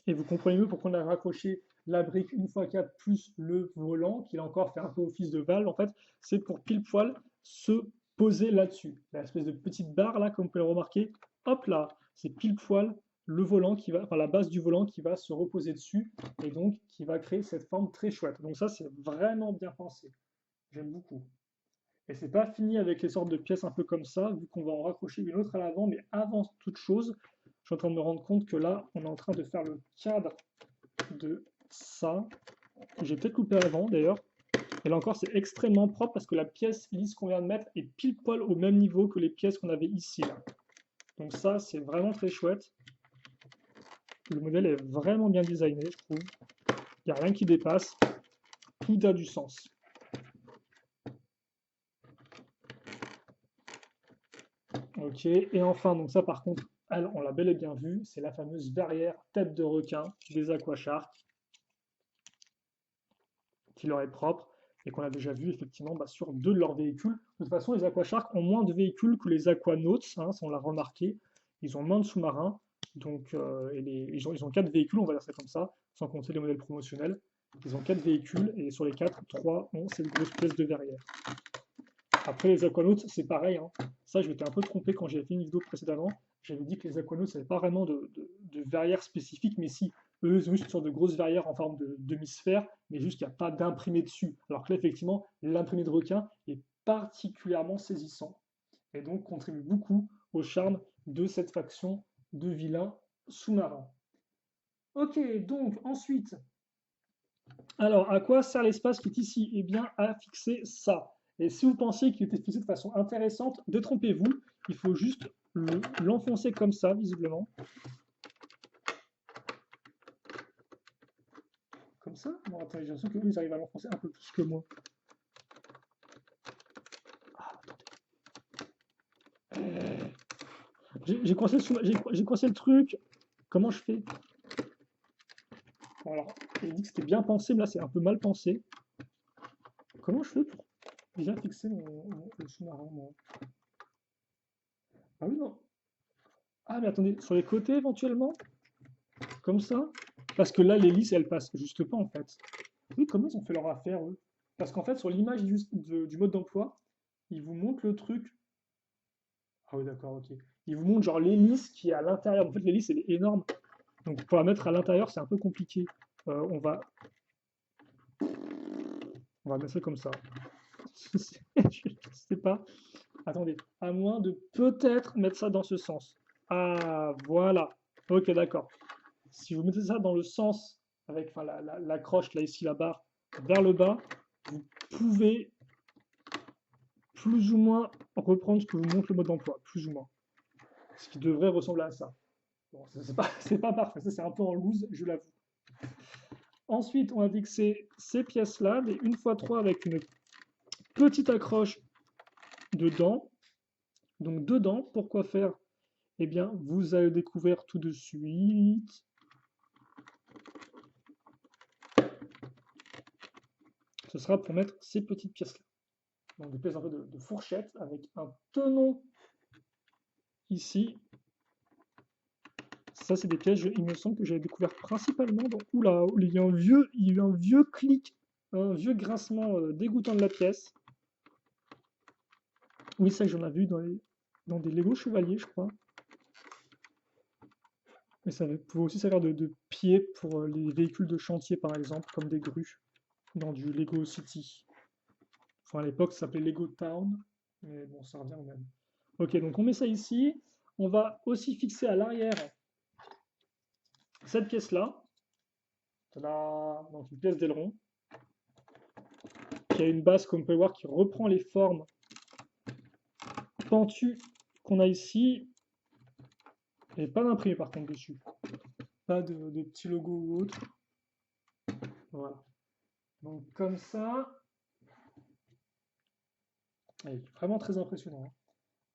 Et vous comprenez mieux pourquoi on a raccroché la brique 1x4 plus le volant, qui a encore fait un peu office de valve. En fait, c'est pour pile poil se poser là-dessus. L'espèce de petite barre là, comme vous pouvez le remarquer, hop là, c'est pile poil le volant qui va, enfin la base du volant qui va se reposer dessus et donc qui va créer cette forme très chouette. Donc ça, c'est vraiment bien pensé. J'aime beaucoup. Et c'est pas fini avec les sortes de pièces un peu comme ça, vu qu'on va en raccrocher une autre à l'avant, mais avant toute chose, je suis en train de me rendre compte que là, on est en train de faire le cadre de ça. J'ai peut-être coupé avant d'ailleurs. Et là encore, c'est extrêmement propre parce que la pièce lisse qu'on vient de mettre est pile poil au même niveau que les pièces qu'on avait ici. Là. Donc ça, c'est vraiment très chouette. Le modèle est vraiment bien designé, je trouve. Il n'y a rien qui dépasse. Tout a du sens. Ok, et enfin, donc ça par contre, elle, on l'a bel et bien vu, c'est la fameuse verrière tête de requin des Aquashark, qui leur est propre et qu'on a déjà vu effectivement sur deux de leurs véhicules. De toute façon, les Aquashark ont moins de véhicules que les Aquanauts, hein, ça on l'a remarqué. Ils ont moins de sous-marins, donc ils ont quatre véhicules, on va dire ça comme ça, sans compter les modèles promotionnels. Ils ont quatre véhicules et sur les quatre, trois ont cette grosse pièce de verrière. Après, les Aquanauts, c'est pareil. Hein. Ça, je m'étais un peu trompé quand j'ai fait une vidéo précédemment. J'avais dit que les Aquanauts, n'avaient pas vraiment de verrière spécifique, mais si, eux, ils ont juste une sorte de grosse verrière en forme de demi-sphère, mais juste qu'il n'y a pas d'imprimé dessus. Alors que là, effectivement, l'imprimé de requin est particulièrement saisissant et donc contribue beaucoup au charme de cette faction de vilains sous-marins. Ok, donc ensuite, alors, à quoi sert l'espace qui est ici? Eh bien, à fixer ça. Et si vous pensiez qu'il était fixé de façon intéressante, détrompez-vous. Il faut juste l'enfoncer comme ça, visiblement. Comme ça? Bon, attendez, j'ai l'impression qu'eux, ils arrivent à l'enfoncer un peu plus que moi. J'ai coincé, j'ai coincé le truc. Comment je fais? Bon, alors, il dit que c'était bien pensé, mais là, c'est un peu mal pensé. Comment je fais pour bien fixer le sous-marin, moi? Ah oui, non. Ah, mais attendez, sur les côtés, éventuellement? Comme ça? Parce que là, l'hélice, elle passe juste pas, en fait. Oui, comment ils ont fait leur affaire, eux? Parce qu'en fait, sur l'image du mode d'emploi, ils vous montrent le truc. Ah oui, d'accord, ok. Ils vous montrent genre l'hélice qui est à l'intérieur. En fait, l'hélice, elle est énorme. Donc, pour la mettre à l'intérieur, c'est un peu compliqué. On va mettre ça comme ça. Je sais pas. Attendez. À moins de peut-être mettre ça dans ce sens. Ah, voilà. Ok, d'accord. Si vous mettez ça dans le sens, avec enfin, la croche, là, ici, la barre, vers le bas, vous pouvez plus ou moins reprendre ce que vous montre le mode d'emploi, plus ou moins. Ce qui devrait ressembler à ça. Bon, c'est pas parfait, ça c'est un peu en loose, je l'avoue. Ensuite, on va fixer ces pièces-là, les 1x3 avec une petite accroche dedans. Donc dedans, pourquoi faire? Eh bien, vous allez découvrir tout de suite. Ce sera pour mettre ces petites pièces-là. Donc des pièces un peu de fourchette avec un tenon ici. Ça, c'est des pièges, il me semble que j'avais découvert principalement dans... Oula, il y a eu un vieux clic, un vieux grincement dégoûtant de la pièce. Oui, ça, j'en ai vu dans des Lego chevaliers, je crois. Mais ça pouvait aussi servir de pied pour les véhicules de chantier, par exemple, comme des grues, dans du Lego City. Enfin, à l'époque, ça s'appelait Lego Town, mais bon, ça revient au même. Ok, donc on met ça ici. On va aussi fixer à l'arrière cette pièce-là. Donc une pièce d'aileron, qui a une base, comme vous pouvez voir, qui reprend les formes pentues qu'on a ici. Et pas d'imprimé par contre dessus. Pas de petit logo ou autre. Voilà. Donc comme ça. Vraiment très impressionnant.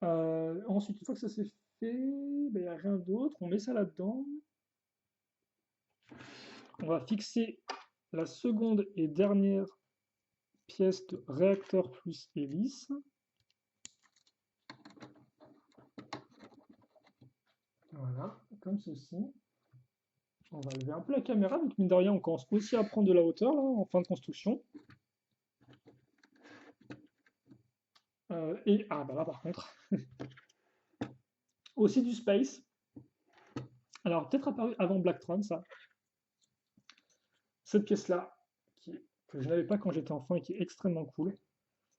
Hein. Ensuite, une fois que ça s'est fait, il n'y a rien d'autre. On met ça là-dedans. On va fixer la seconde et dernière pièce de réacteur plus hélice. Voilà, comme ceci. On va lever un peu la caméra, donc mine de rien, on commence aussi à prendre de la hauteur là, en fin de construction. Ah bah là par contre, aussi du space. Alors, peut-être apparu avant Blacktron, ça. Cette pièce-là, que je n'avais pas quand j'étais enfant et qui est extrêmement cool.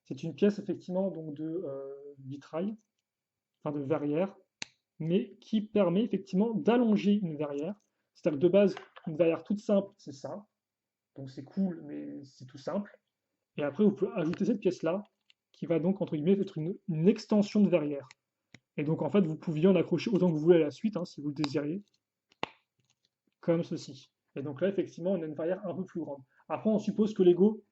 C'est une pièce, effectivement, donc de vitrail, enfin de verrière, mais qui permet effectivement d'allonger une verrière. C'est-à-dire que de base, une verrière toute simple, c'est ça. Donc c'est cool, mais c'est tout simple. Et après, vous pouvez ajouter cette pièce-là, qui va donc, entre guillemets, être une extension de verrière. Et donc, en fait, vous pouviez en accrocher autant que vous voulez à la suite, hein, si vous le désiriez, comme ceci. Et donc là, effectivement, on a une verrière un peu plus grande. Après, on suppose que Lego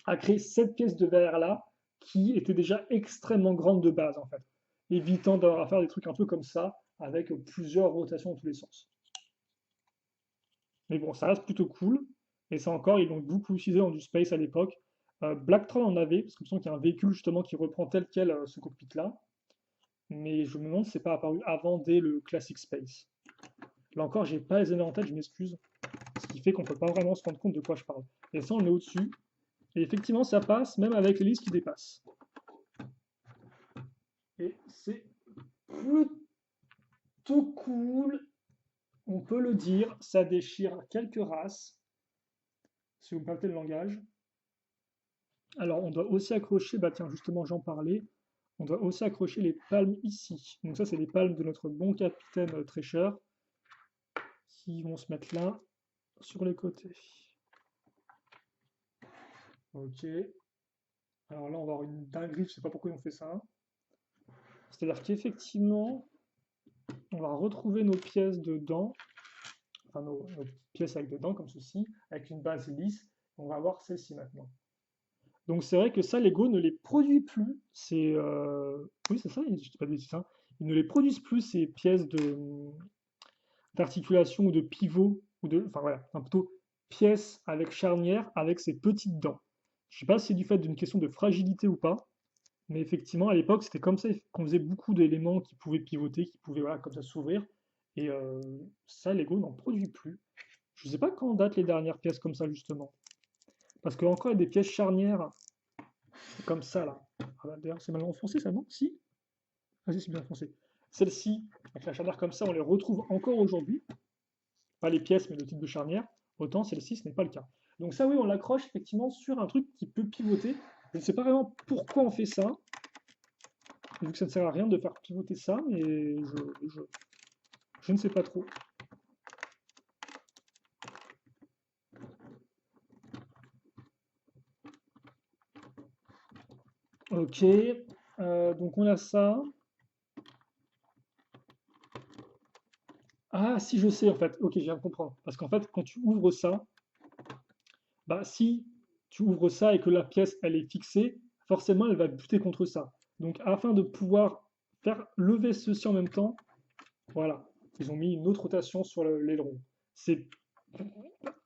a créé cette pièce de verrière-là, qui était déjà extrêmement grande de base, en fait, évitant d'avoir à faire des trucs un peu comme ça, avec plusieurs rotations dans tous les sens. Mais bon, ça reste plutôt cool. Et ça encore, ils l'ont beaucoup utilisé dans du space à l'époque. Blacktron en avait, parce que je sens qu'il y a un véhicule justement qui reprend tel quel ce cockpit-là. Mais je me demande si c'est pas apparu avant dès le Classic Space. Là encore, j'ai pas les années en tête, je m'excuse. Ce qui fait qu'on peut pas vraiment se rendre compte de quoi je parle. Et ça, on est au-dessus. Et effectivement, ça passe, même avec les listes qui dépassent. Et c'est plutôt cool. On peut le dire, ça déchire quelques races, si vous me permettez le langage. Alors, on doit aussi accrocher, bah tiens, justement, j'en parlais, on doit aussi accrocher les palmes ici. Donc ça, c'est les palmes de notre bon capitaine Treasure, qui vont se mettre là, sur les côtés. Ok. Alors là, on va avoir une dinguerie, je sais pas pourquoi on fait ça. C'est-à-dire qu'effectivement, on va retrouver nos pièces dedans, enfin nos pièces avec dedans, comme ceci, avec une base lisse. On va avoir celle-ci maintenant. Donc c'est vrai que ça, Lego ne les produit plus. C'est oui, c'est ça, je dis pas de bêtises, hein. Ils ne les produisent plus ces pièces d'articulation ou de pivot ou de, enfin voilà, enfin, plutôt pièces avec charnière avec ces petites dents. Je sais pas si c'est du fait d'une question de fragilité ou pas, mais effectivement à l'époque c'était comme ça qu'on faisait beaucoup d'éléments qui pouvaient pivoter, qui pouvaient voilà comme ça s'ouvrir. Et ça, Lego n'en produit plus. Je sais pas quand datent les dernières pièces comme ça justement, parce que encore il y a des pièces charnières comme ça là. Ah bah, d'ailleurs, c'est mal enfoncé ça, non? Si? Ah si, c'est bien enfoncé. Celle-ci, avec la charnière comme ça, on les retrouve encore aujourd'hui. Pas les pièces, mais le type de charnière. Autant celle-ci, ce n'est pas le cas. Donc ça, oui, on l'accroche effectivement sur un truc qui peut pivoter. Je ne sais pas vraiment pourquoi on fait ça, vu que ça ne sert à rien de faire pivoter ça, mais je ne sais pas trop. Ok, donc on a ça. Ah, si je sais en fait. Ok, je viens de comprendre. Parce qu'en fait, quand tu ouvres ça, bah, si tu ouvres ça et que la pièce elle est fixée, forcément elle va buter contre ça. Donc afin de pouvoir faire lever ceci en même temps, voilà, ils ont mis une autre rotation sur l'aileron. C'est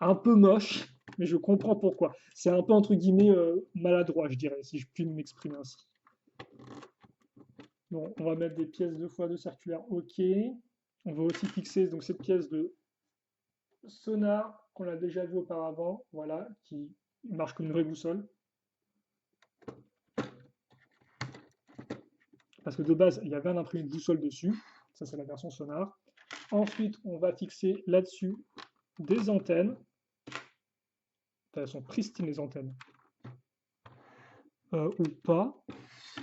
un peu moche, mais je comprends pourquoi. C'est un peu entre guillemets maladroit, je dirais, si je puis m'exprimer ainsi. Bon, on va mettre des pièces 2x2 circulaires, ok. On va aussi fixer donc cette pièce de sonar qu'on a déjà vu auparavant, voilà, qui marche comme une vraie boussole. Parce que de base, il y avait un imprimé de boussole dessus. Ça, c'est la version sonar. Ensuite, on va fixer là-dessus des antennes. Elles sont pristines, les antennes. Ou pas.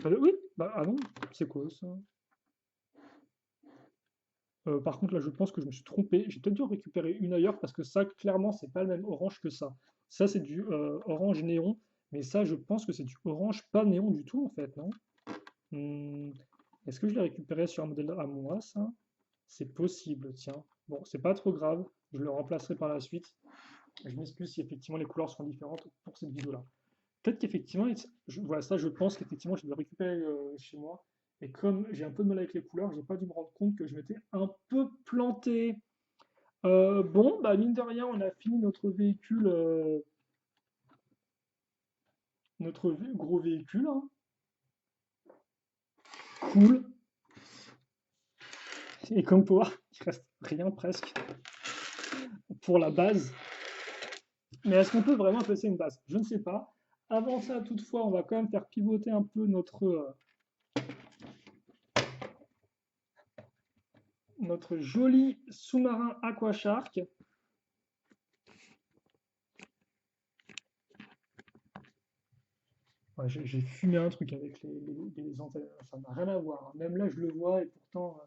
Oui, bah, ah non, c'est quoi ça? Par contre, là, je pense que je me suis trompé. J'ai peut-être dû en récupérer une ailleurs parce que ça, clairement, c'est pas le même orange que ça. Ça, c'est du orange néon. Mais ça, je pense que c'est du orange pas néon du tout, en fait, non? Est-ce que je l'ai récupéré sur un modèle à moi, ça? C'est possible, tiens. Bon, c'est pas trop grave. Je le remplacerai par la suite. Je m'excuse si effectivement les couleurs sont différentes pour cette vidéo-là. Peut-être qu'effectivement, voilà, ça, je pense qu'effectivement, je dois récupérer chez moi. Et comme j'ai un peu de mal avec les couleurs, j'ai pas dû me rendre compte que je m'étais un peu planté. Bon, bah mine de rien, on a fini notre véhicule, notre gros véhicule, hein. Cool. Et comme pour voir, il reste rien presque pour la base. Mais est-ce qu'on peut vraiment appeler ça une base? Je ne sais pas. Avant ça, toutefois, on va quand même faire pivoter un peu notre notre joli sous-marin Aquashark. Ouais, j'ai fumé un truc avec les antennes, ça n'a rien à voir, hein. Même là, je le vois et pourtant,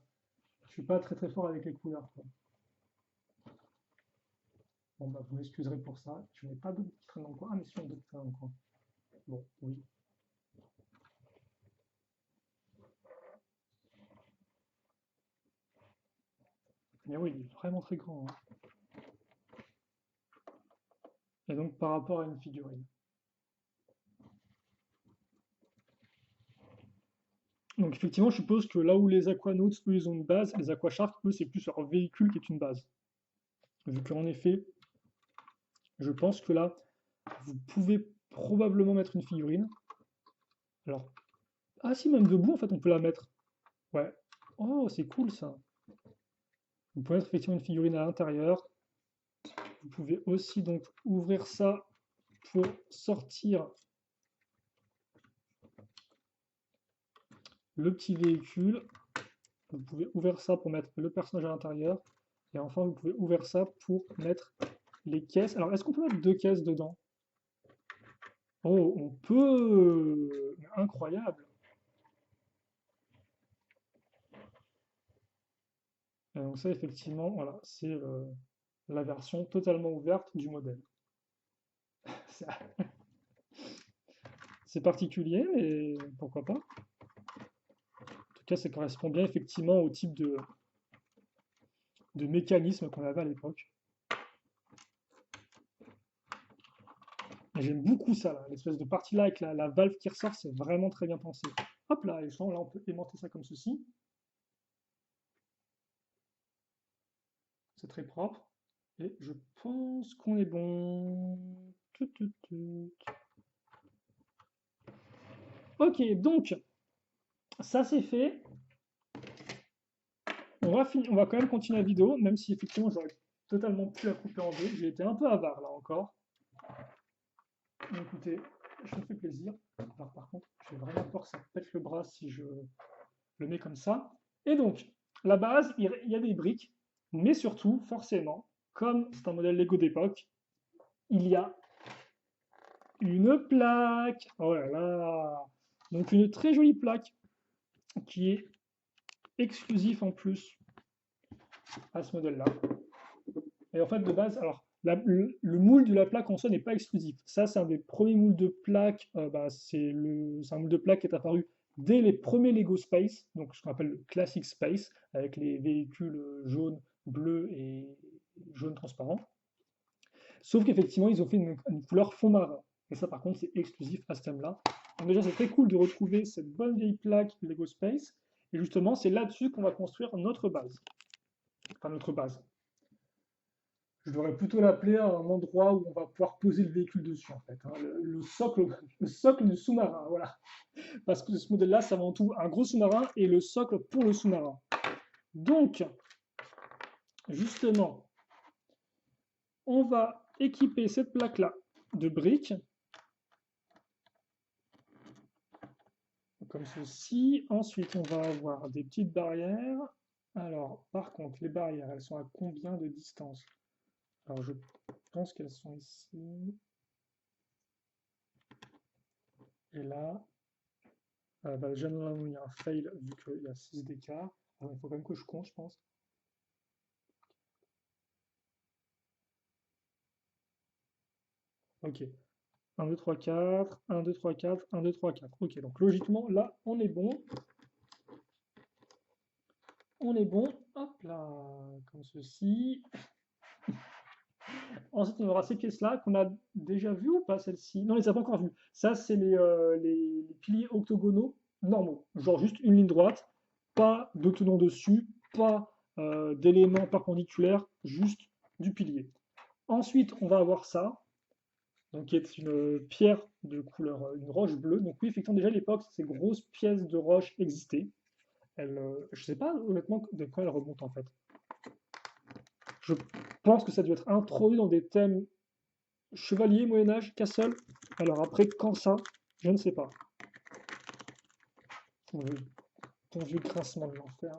je suis pas très très fort avec les couleurs, quoi. Bon, bah, vous m'excuserez pour ça. Je n'ai pas d'autres qui traînent dans le coin. Ah, mais si, on a d'autres qui traînent dans le coin. Bon, oui. Mais oui, il est vraiment très grand, hein. Et donc, par rapport à une figurine. Donc, effectivement, je suppose que là où les Aquanauts, eux, ils ont une base, les Aquasharks, eux, c'est plus leur véhicule qui est une base. Vu qu'en effet, je pense que là, vous pouvez probablement mettre une figurine. Alors, ah si, même debout, en fait, on peut la mettre. Ouais. Oh, c'est cool, ça. Vous pouvez mettre effectivement une figurine à l'intérieur. Vous pouvez aussi donc ouvrir ça pour sortir le petit véhicule. Vous pouvez ouvrir ça pour mettre le personnage à l'intérieur. Et enfin, vous pouvez ouvrir ça pour mettre les caisses. Alors, est-ce qu'on peut mettre 2 caisses dedans? Oh, on peut! Incroyable! Et donc ça, effectivement, voilà, c'est la version totalement ouverte du modèle. C'est c'est particulier, mais pourquoi pas? En tout cas, ça correspond bien effectivement au type de mécanisme qu'on avait à l'époque. Et j'aime beaucoup ça, là, l'espèce de partie là avec la valve qui ressort, c'est vraiment très bien pensé. Hop là, et là on peut aimanter ça comme ceci. C'est très propre. Et je pense qu'on est bon. Tout, tout, tout. Ok, donc ça c'est fait. On va quand même continuer la vidéo, même si effectivement j'aurais totalement pu la couper en deux. J'ai été un peu avare là encore. Mais écoutez, je me fais plaisir. Alors, par contre, j'ai vraiment peur que ça pète le bras si je le mets comme ça. Et donc, la base, il y a des briques, mais surtout, forcément, comme c'est un modèle Lego d'époque, il y a une plaque. Oh là là! Donc une très jolie plaque qui est exclusif en plus à ce modèle-là. Et en fait, de base, alors, le moule de la plaque en soi n'est pas exclusif. Ça, c'est un des premiers moules de plaque. C'est un moule de plaque qui est apparu dès les premiers Lego Space, donc ce qu'on appelle le Classic Space, avec les véhicules jaunes, bleus et jaune transparent. Sauf qu'effectivement, ils ont fait une couleur fond marin. Et ça, par contre, c'est exclusif à ce thème-là. Donc déjà, c'est très cool de retrouver cette bonne vieille plaque Lego Space. Et justement, c'est là-dessus qu'on va construire notre base. Enfin, notre base. Je devrais plutôt l'appeler à un endroit où on va pouvoir poser le véhicule dessus, en fait, hein. Le socle du sous-marin, voilà. Parce que ce modèle-là, c'est avant tout un gros sous-marin et le socle pour le sous-marin. Donc, justement, on va équiper cette plaque-là de briques, comme ceci. Ensuite, on va avoir des petites barrières. Alors, par contre, les barrières, elles sont à combien de distance? Alors, je pense qu'elles sont ici. Et là, déjà, il y a un fail vu qu'il y a 6 d'écart. Alors, il faut quand même que je compte, je pense. Ok. 1, 2, 3, 4. 1, 2, 3, 4. 1, 2, 3, 4. Ok, donc logiquement, là, on est bon. On est bon. Hop là, comme ceci. Ensuite, on aura ces pièces-là qu'on a déjà vues ou pas, celles-ci? Non, on les a pas encore vues. Ça, c'est les piliers octogonaux normaux. Genre juste une ligne droite, pas de tenons dessus, pas d'éléments perpendiculaires, juste du pilier. Ensuite, on va avoir ça, donc qui est une pierre de couleur, une roche bleue. Donc oui, effectivement, déjà à l'époque, ces grosses pièces de roche existaient. Je ne sais pas honnêtement de quoi elles remontent en fait. Je pense que ça a dû être introduit dans des thèmes chevalier, Moyen-Âge, castle. Alors après, quand ça, je ne sais pas. Ton vieux grincement de l'enfer.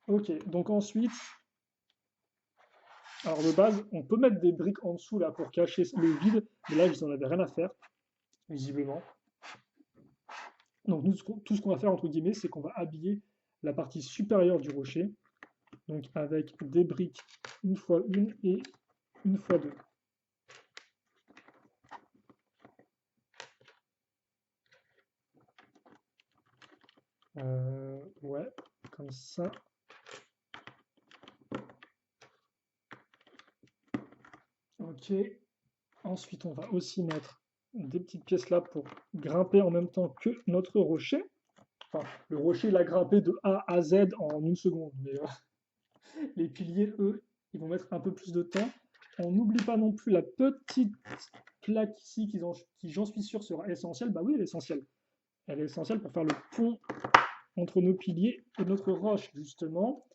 Ok, donc ensuite, alors de base, on peut mettre des briques en dessous là pour cacher le vide, mais là, ils n'en avaient rien à faire, visiblement. Donc nous, tout ce qu'on va faire, entre guillemets, c'est qu'on va habiller la partie supérieure du rocher, donc avec des briques une fois une et une fois deux. Ouais, comme ça. Ok. Ensuite, on va aussi mettre des petites pièces là pour grimper en même temps que notre rocher. Enfin, le rocher, il a grimpé de A à Z en une seconde, mais les piliers, eux, ils vont mettre un peu plus de temps. On n'oublie pas non plus la petite plaque ici qui, j'en suis sûr, sera essentielle. Bah oui, elle est essentielle. Elle est essentielle pour faire le pont entre nos piliers et notre roche, justement.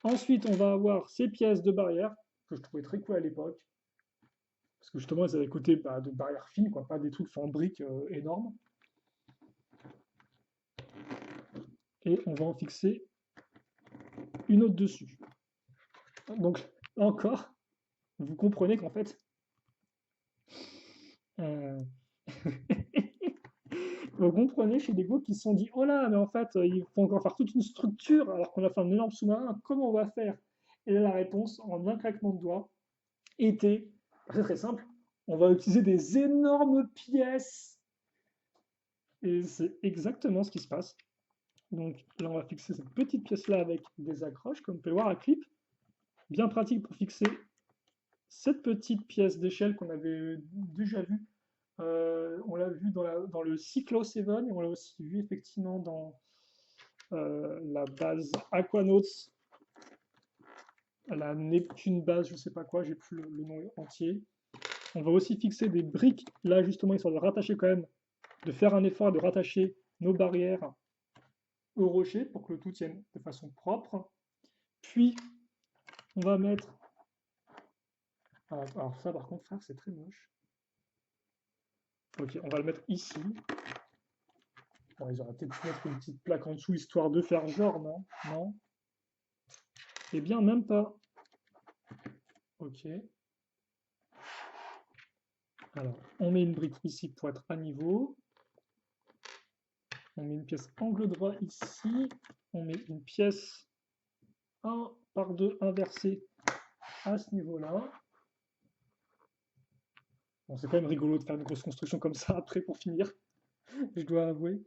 Ensuite, on va avoir ces pièces de barrière que je trouvais très cool à l'époque. Parce que justement, elles avaient côté de barrières fines, quoi, pas des trucs faits en briques énormes. Et on va en fixer une autre dessus. Donc, encore, vous comprenez qu'en fait, euh, vous comprenez chez des groupes qui se sont dit, oh là, mais en fait, il faut encore faire toute une structure alors qu'on a fait un énorme sous-marin, comment on va faire? Et là, la réponse, en un claquement de doigts, était très très simple. On va utiliser des énormes pièces. Et c'est exactement ce qui se passe. Donc là, on va fixer cette petite pièce-là avec des accroches, comme vous pouvez voir à clip. Bien pratique pour fixer cette petite pièce d'échelle qu'on avait déjà vue. On l'a vu dans le Cyclo 7 et on l'a aussi vu effectivement dans la base Aquanauts, la Neptune base, je sais pas quoi, j'ai plus le nom entier. On va aussi fixer des briques, là justement, histoire de rattacher quand même, de faire un effort de rattacher nos barrières au rocher pour que le tout tienne de façon propre. Puis, on va mettre... Alors ça, par contre, frère, c'est très moche. Ok, on va le mettre ici. Bon, ils auraient peut-être pu mettre une petite plaque en dessous, histoire de faire genre, non? Non. Eh bien, même pas. Ok. Alors, on met une brique ici pour être à niveau. On met une pièce angle droit ici. On met une pièce 1 par 2 inversée à ce niveau-là. Bon, c'est quand même rigolo de faire une grosse construction comme ça après pour finir, je dois avouer.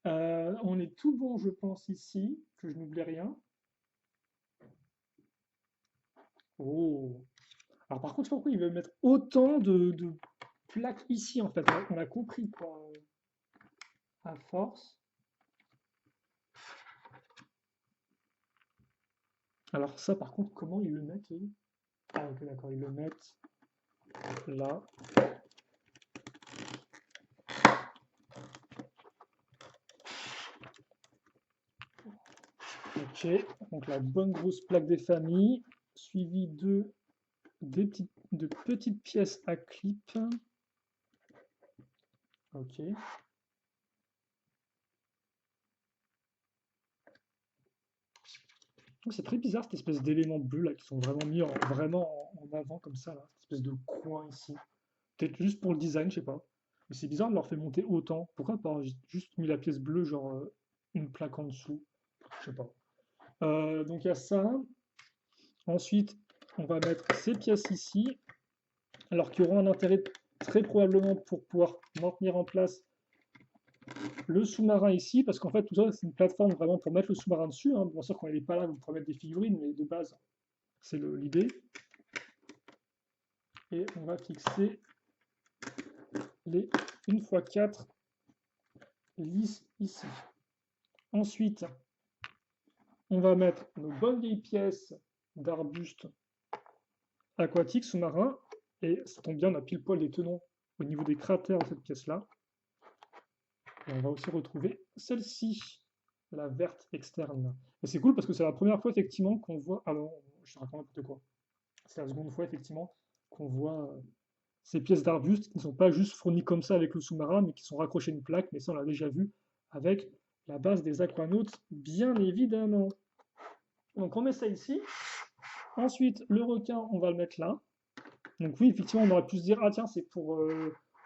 On est tout bon, je pense, ici, que je n'oublie rien. Oh. Alors par contre, je sais pas pourquoi ils veulent mettre autant de plaques ici, en fait. On a compris, quoi, à force. Alors ça, par contre, comment ils le mettent, eux? Ah, ok, d'accord, ils le mettent là. Ok, donc la bonne grosse plaque des familles, suivie de petites pièces à clip. Ok. C'est très bizarre cette espèce d'éléments bleus là qui sont vraiment mis en avant comme ça, là. Cette espèce de coin ici. Peut-être juste pour le design, je sais pas. Mais c'est bizarre de leur faire monter autant. Pourquoi pas juste mis la pièce bleue, genre une plaque en dessous? Je sais pas. Donc il y a ça. Ensuite, on va mettre ces pièces ici, alors qui auront un intérêt très probablement pour pouvoir maintenir en place le sous-marin ici, parce qu'en fait tout ça c'est une plateforme vraiment pour mettre le sous-marin dessus, hein. Bien sûr quand il n'est pas là, vous pourrez mettre des figurines, mais de base c'est l'idée. Et on va fixer les 1x4 lisses ici. Ensuite, on va mettre nos bonnes vieilles pièces d'arbustes aquatiques sous-marins, et ça tombe bien, on a pile poil des tenons au niveau des cratères de cette pièce-là. Et on va aussi retrouver celle-ci, la verte externe. Et c'est cool parce que c'est la première fois effectivement qu'on voit. Alors, je raconte n'importe quoi. C'est la seconde fois effectivement qu'on voit ces pièces d'arbustes qui ne sont pas juste fournies comme ça avec le sous-marin, mais qui sont raccrochées à une plaque. Mais ça, on l'a déjà vu avec la base des aquanautes, bien évidemment. Donc on met ça ici. Ensuite, le requin, on va le mettre là. Donc oui, effectivement, on aurait pu se dire, ah tiens, c'est pour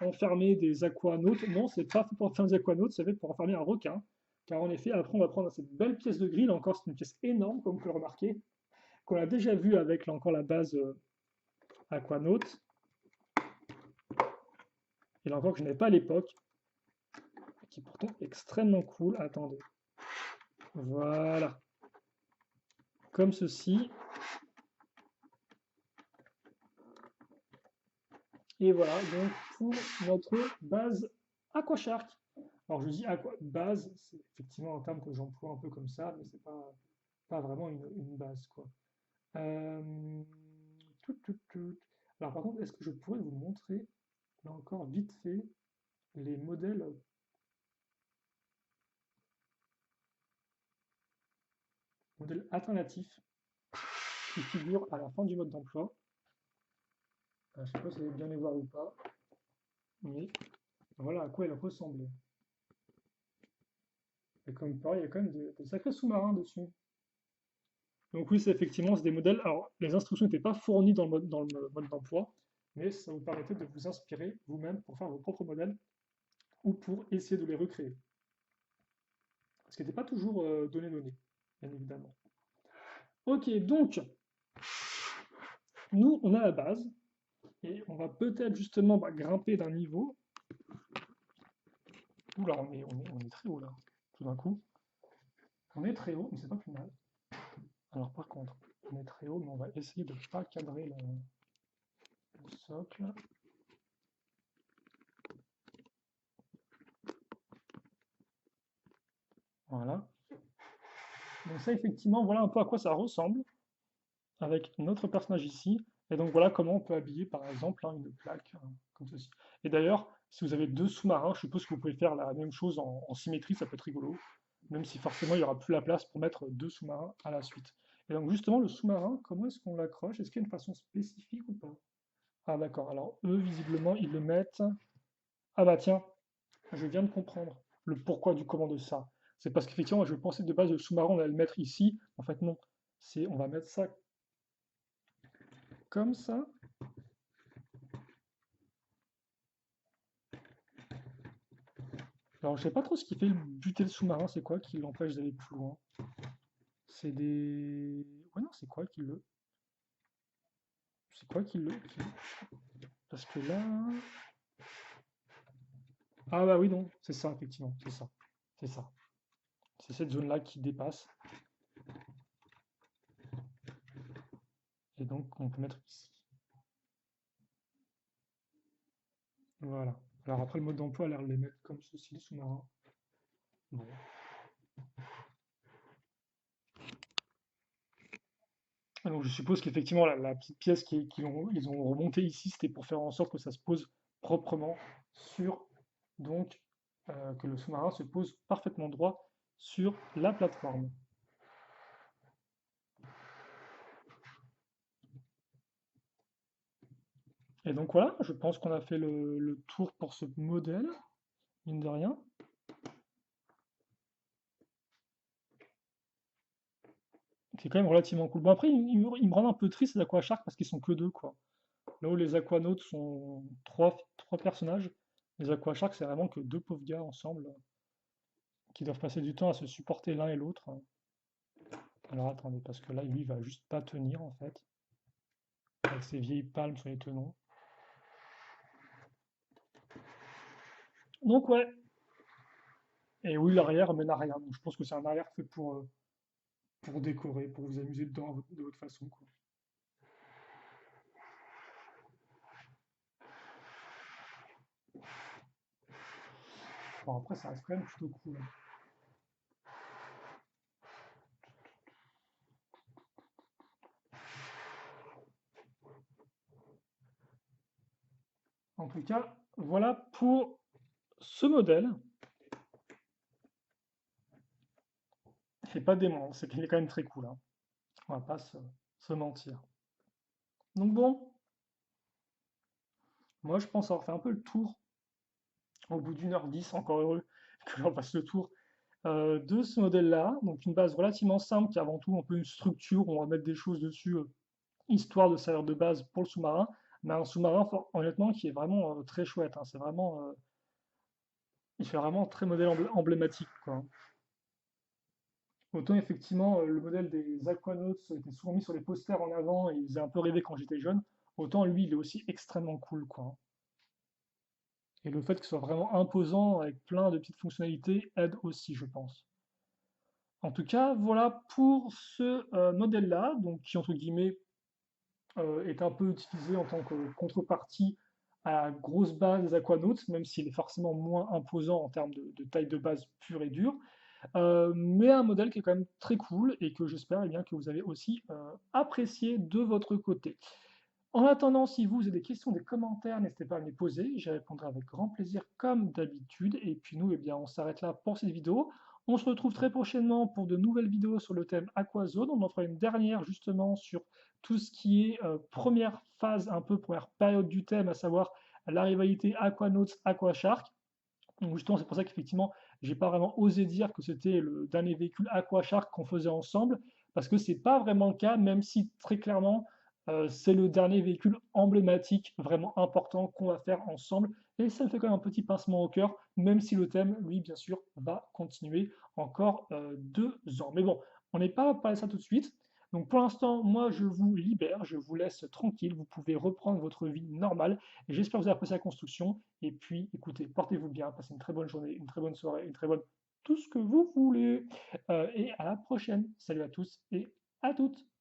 enfermer des aquanautes. Non, c'est pas fait pour enfermer des aquanautes, c'est fait pour enfermer un requin. Car en effet, après, on va prendre cette belle pièce de grille. Encore, c'est une pièce énorme, comme vous pouvez le remarquer, qu'on a déjà vu avec, là encore, la base aquanaute. Et là encore, que je n'avais pas à l'époque, qui est pourtant extrêmement cool. Attendez. Voilà. Comme ceci. Et voilà, donc pour notre base AquaShark. Alors je dis base, c'est effectivement un terme que j'emploie un peu comme ça, mais c'est pas vraiment une base, quoi. Euh, tout. Alors par contre, est-ce que je pourrais vous montrer, là encore vite fait, les modèles alternatifs qui figurent à la fin du mode d'emploi. Je ne sais pas si vous allez bien les voir ou pas, mais voilà à quoi ils ressemblaient. Et comme pareil, il y a quand même des sacrés sous-marins dessus. Donc oui, c'est effectivement c'est des modèles. Alors, les instructions n'étaient pas fournies dans le mode d'emploi, mais ça vous permettait de vous inspirer vous-même pour faire vos propres modèles ou pour essayer de les recréer. Ce qui n'était pas toujours donné, bien évidemment. Ok, donc, nous, on a la base, et on va peut-être justement grimper d'un niveau. Oula, on est très haut là, tout d'un coup. On est très haut, mais c'est pas plus mal. Alors par contre, on est très haut, mais on va essayer de ne pas cadrer le socle. Voilà. Donc ça, effectivement, voilà un peu à quoi ça ressemble avec notre personnage ici. Et donc voilà comment on peut habiller, par exemple, une plaque comme ceci. Et d'ailleurs, si vous avez deux sous-marins, je suppose que vous pouvez faire la même chose en symétrie, ça peut être rigolo. Même si forcément, il n'y aura plus la place pour mettre deux sous-marins à la suite. Et donc justement, le sous-marin, comment est-ce qu'on l'accroche? Est-ce qu'il y a une façon spécifique ou pas? Ah d'accord, alors eux, visiblement, ils le mettent... Ah bah tiens, je viens de comprendre le pourquoi du comment de ça. C'est parce qu'effectivement, je pensais de base le sous-marin, on allait le mettre ici. En fait, non. On va mettre ça comme ça. Alors, je sais pas trop ce qui fait buter le sous-marin. C'est quoi qui l'empêche d'aller plus loin? C'est des... Ouais, non, c'est quoi qui le... C'est quoi Parce que là... Ah bah oui, non. C'est ça, effectivement. C'est ça. C'est ça. C'est cette zone-là qui dépasse. Et donc, on peut mettre ici. Voilà. Alors après, le mode d'emploi a l'air de les mettre comme ceci, le sous-marin. Bon. Donc je suppose qu'effectivement, la petite pièce ils ont remontée ici, c'était pour faire en sorte que ça se pose proprement sur, donc, que le sous-marin se pose parfaitement droit sur la plateforme. Et donc voilà, je pense qu'on a fait le tour pour ce modèle, mine de rien. C'est quand même relativement cool. Bon après, il me rend un peu triste les AquaShark parce qu'ils sont que deux, quoi. Là où les Aquanautes sont trois personnages, les AquaShark c'est vraiment que deux pauvres gars ensemble qui doivent passer du temps à se supporter l'un et l'autre. Alors attendez, parce que là, lui, il va juste pas tenir en fait, avec ses vieilles palmes sur les tenons. Donc ouais, et oui, l'arrière mène à rien. Donc je pense que c'est un arrière fait pour décorer, pour vous amuser dedans de votre façon, quoi. Bon, après, ça reste quand même plutôt cool, hein. En tout cas, voilà pour ce modèle. C'est pas dément, c'est qu'il est quand même très cool, hein. On va pas se mentir. Donc bon, moi je pense avoir fait un peu le tour au bout d'1h10, encore heureux que j'en fasse le tour de ce modèle-là. Donc une base relativement simple qui est avant tout un peu une structure, on va mettre des choses dessus, histoire de servir de base pour le sous-marin. Mais un sous-marin, honnêtement, qui est vraiment très chouette, hein. C'est vraiment, il fait vraiment très modèle emblématique, quoi. Autant effectivement, le modèle des Aquanauts était souvent mis sur les posters en avant et il faisait un peu rêver quand j'étais jeune. Autant lui, il est aussi extrêmement cool, quoi. Et le fait qu'il soit vraiment imposant avec plein de petites fonctionnalités aide aussi, je pense. En tout cas, voilà pour ce modèle-là, donc qui entre guillemets est un peu utilisé en tant que contrepartie à la grosse base des Aquanauts, même s'il est forcément moins imposant en termes de taille de base pure et dure. Mais un modèle qui est quand même très cool et que j'espère eh bien, que vous avez aussi apprécié de votre côté. En attendant, si vous avez des questions, des commentaires, n'hésitez pas à me les poser, j'y répondrai avec grand plaisir comme d'habitude. Et puis nous, eh bien, on s'arrête là pour cette vidéo. On se retrouve très prochainement pour de nouvelles vidéos sur le thème Aquazone. On en fera une dernière justement sur tout ce qui est première phase, un peu première période du thème, à savoir la rivalité Aquanauts-Aquashark. Donc justement, c'est pour ça qu'effectivement, j'ai pas vraiment osé dire que c'était le dernier véhicule Aquashark qu'on faisait ensemble, parce que c'est pas vraiment le cas, même si très clairement, c'est le dernier véhicule emblématique, vraiment important qu'on va faire ensemble. Et ça me fait quand même un petit pincement au cœur, même si le thème, lui, bien sûr, va continuer encore 2 ans. Mais bon, on n'est pas à parler de ça tout de suite. Donc pour l'instant, moi, je vous libère, je vous laisse tranquille, vous pouvez reprendre votre vie normale. Et j'espère que vous avez apprécié la construction. Et puis, écoutez, portez-vous bien, passez une très bonne journée, une très bonne soirée, une très bonne tout ce que vous voulez. Et à la prochaine. Salut à tous et à toutes.